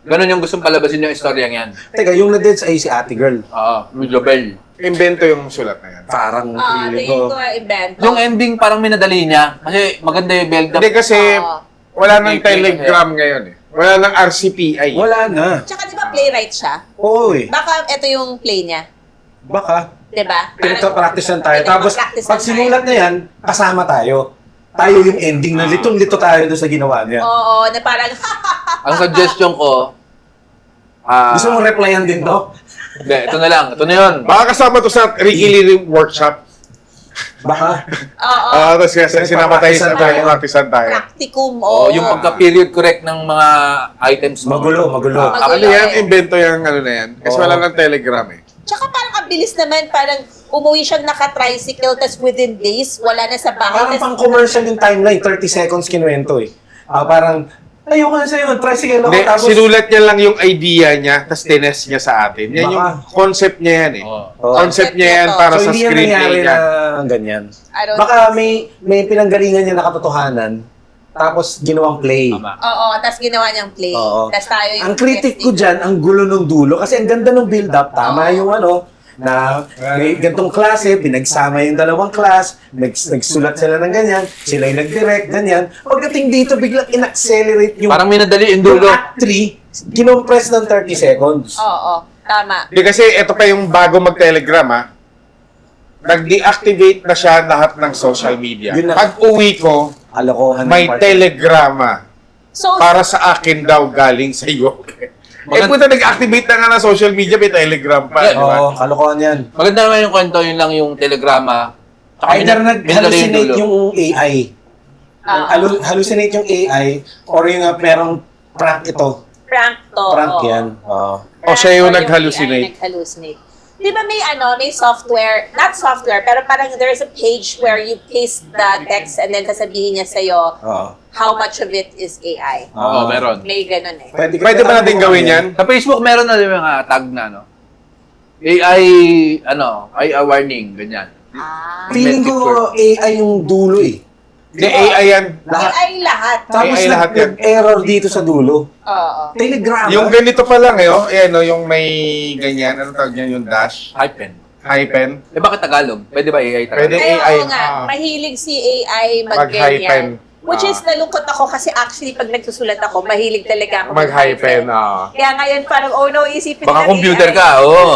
Ganon yung gustong palabasin yung istoryang yan. Teka, yung na-dead ay si ate girl. Oo, medyo bell. Invento yung sulat na yan. Parang feeling Tingin ko. ko invento. Yung ending parang minadali niya, kasi maganda yung build up. Hindi kasi Oo. wala nang Telegram ngayon eh. Wala nang RCPI. Wala na. Tsaka di ba playwright siya? Oo eh. Baka ito yung play niya. Baka. Di ba? Pinagpa-practice lang tayo. Tapos, Pinagpa-practice pag lang sinulat na yan, kasama tayo. Tayo yung ending na litong-lito tayo doon sa ginawa niya. Oo, na parang, Ang suggestion ko, Gusto mo replyan din to? hindi, ito na lang, ito na yun. Baka kasama to sa Ricky Lee workshop. Baka. oo, Tapos kasi sinamatay sa Practicean tayo. practicean tayo. practicum, Oh, oo. yung pagka-period correct ng mga items mo. Magulo, magulo. Magulo. Ano yan? Invento yung ano na yan. Kasi Oo. wala nang Telegram eh. Tsaka parang ang bilis naman, parang umuwi siyang naka-tricycle, tas within days, wala na sa bahay. Parang tas- pang-commercial yung timeline, 30 seconds kinuwento eh. Parang, ayoko na sa'yo, tricycle ako. Hindi, Tapos, sinulat niya lang yung idea niya, tapos tinest niya sa atin. Yan yung Baka. concept niya yan eh. Oh. Oh. Concept niya yan So, para so sa hindi yan screenplay nangyari niya. na ganyan. I don't Baka may pinanggalingan niya na katotohanan, tapos ginawang play. Tama. Oo, tas ginawa niyang play. Oo. Tas tayo yung Ang critic ko dyan, ang gulo ng dulo. Kasi ang ganda ng build-up. Tama yung ano, na may gantong klase, pinagsama yung dalawang class, nagsulat sila ng ganyan, sila yung nag-direct, ganyan. Pagdating dito, biglang in-accelerate yung, Parang minadali yung yung dulo. act 3, kinompress ng 30 seconds. Oo, tama. Hindi kasi ito pa yung bago mag-telegram ha. Nag-deactivate na siya lahat ng social media. Yun na. Pag uwi ko, Alokohan ng may part- telegrama So, para sa akin daw galing sa iyo. Eh punta nag-activate na nga ng social media, may telegram pa, di ba? Oo, kalokohan yan. Maganda naman yung kwento, yun lang yung telegrama. Tsaka Either minadali nag-hallucinate dulo. yung AI, hallucinate yung AI, or yung merong prank ito. prank to. Prank oo. yan. Oo. O siya yung Or nag-hallucinate. AI nag-hallucinate. Di ba may software, not software, pero parang there's a page where you paste the text and then sasabihin niya sa'yo Oo. how much of it is AI. Oo, meron. May ganun eh. Pwede ba natin gawin yan? Sa Facebook meron na yung mga tag na, no? AI, AI warning, ganyan. Ah. Feeling ko AI yung dulo eh. Hindi, AI yan. Lahat. AI lahat. Tapos AI lahat yan. nag-error dito sa dulo. Oo. Telegram. Yung ganito pa lang eh, oh. Ayan, oh, yung may ganyan. Ano tawag niyan? Yung dash? Hypen. Hypen? Eh, bakit Tagalog? Pwede ba AI Tagalog? Pwede. Ay, AI, oo nga. Mahilig si AI Mag-hypen. mag-ganyan. Which is, Ah. nalungkot ako kasi actually pag nagsusulat ako, mahilig talaga ako Mag-hypen, ah. Kaya ngayon parang, oh no, isipin Baka ng computer AI. ka, oo.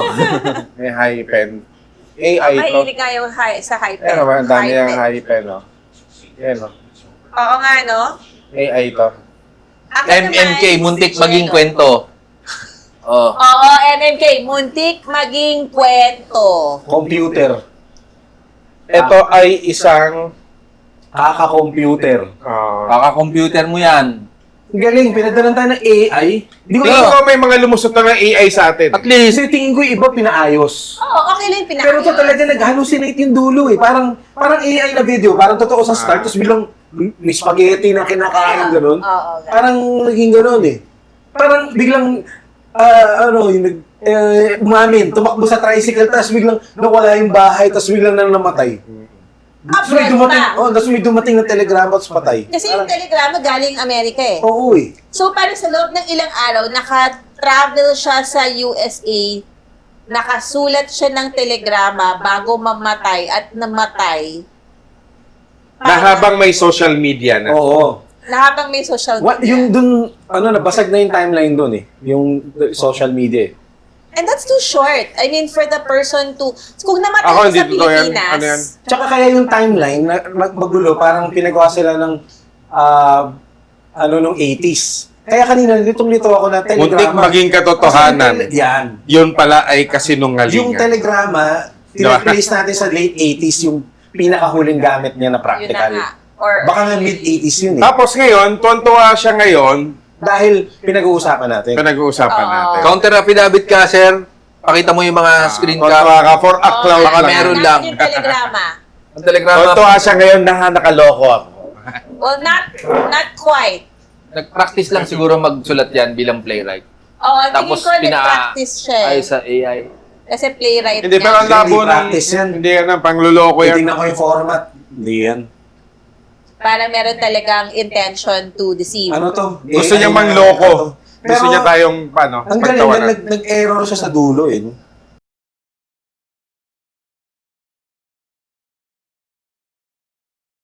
May hypen. AI to. Mahilig nga yung sa hypen. Ayan, oh, ang dami yung Hypen. hypen, oh. Ayan, oh. Oo nga, no? AI to. Ako naman, MMK, muntik si maging Jello. kwento. Oh. Oo, MMK, muntik maging kwento. Computer. Ito ay isang Kaka-computer. Kaka-computer mo yan. Galing, pinadalan tayo ng AI. Hindi ko tingin alam. ko may mga lumusot na ng AI sa atin. At least, Kasi tingin ko yung iba pinaayos. Oo, okay lang yung Pero ito talaga nag-hallucinate yung dulo eh. Parang AI na video. Parang totoo sa start. Tapos biglang may spaghetti na kinakain gano'n. Oo, Parang naging gano'n eh. Parang biglang, yung umamin, tumakbo sa tricycle, tapos biglang nawala yung bahay, tapos biglang nang namatay. Tapos may dumating na telegrama at patay. Kasi yung telegrama galing Amerika eh. Oo eh. So, parang sa loob ng ilang araw, naka-travel siya sa USA, nakasulat siya ng telegrama bago mamatay at namatay. Na habang may social media na. Oo. Na habang may social media. Yung dun, nabasag na yung timeline dun eh. Yung social media eh. And that's too short. I mean, for the person to... Kung namatay Ako, ka hindi sa totoo yan. Pilipinas... Ano yan? Tsaka kaya yung timeline, magulo, parang pinagawa sila ng, nung 80s. Kaya kanina, litong-lito ako na Muntik telegrama. maging katotohanan. Yan. Yun pala ay kasinungalingan. Yung telegrama, tinaplace natin sa late 80s yung pinakahuling gamit niya na Yun na practical. nga. Or, Baka nga mid-80s yun eh. Tapos ngayon, tuwan-tuwa siya ngayon, Dahil pinag-uusapan natin. pinag-uusapan Oo. natin. Counter affidavit ka, sir. Pakita mo yung mga screen cap. Tuwan-tuwa ka for a cloud baka lang. meron natin lang. yung telegrama. Ang telegrama, Tuwan-tuwa siya ngayon na nakaloko ako. Well, not quite. nag-practice lang siguro magsulat yan bilang playwright. Oo, tingin Tapos ko nag-practice siya eh. ay sa AI. Kasi playwright Hindi, niya. pero ang labo Hindi ng... practice yan. Hindi yan ang pangluloko yan. Titingnan ko yung format. Hindi yan. Parang meron talagang intention to deceive. Ano to? Gusto AI niya na- mangloko. ano to? Gusto Pero, niya tayong, ang galing, pagtawanan. nag-error siya sa dulo eh. No?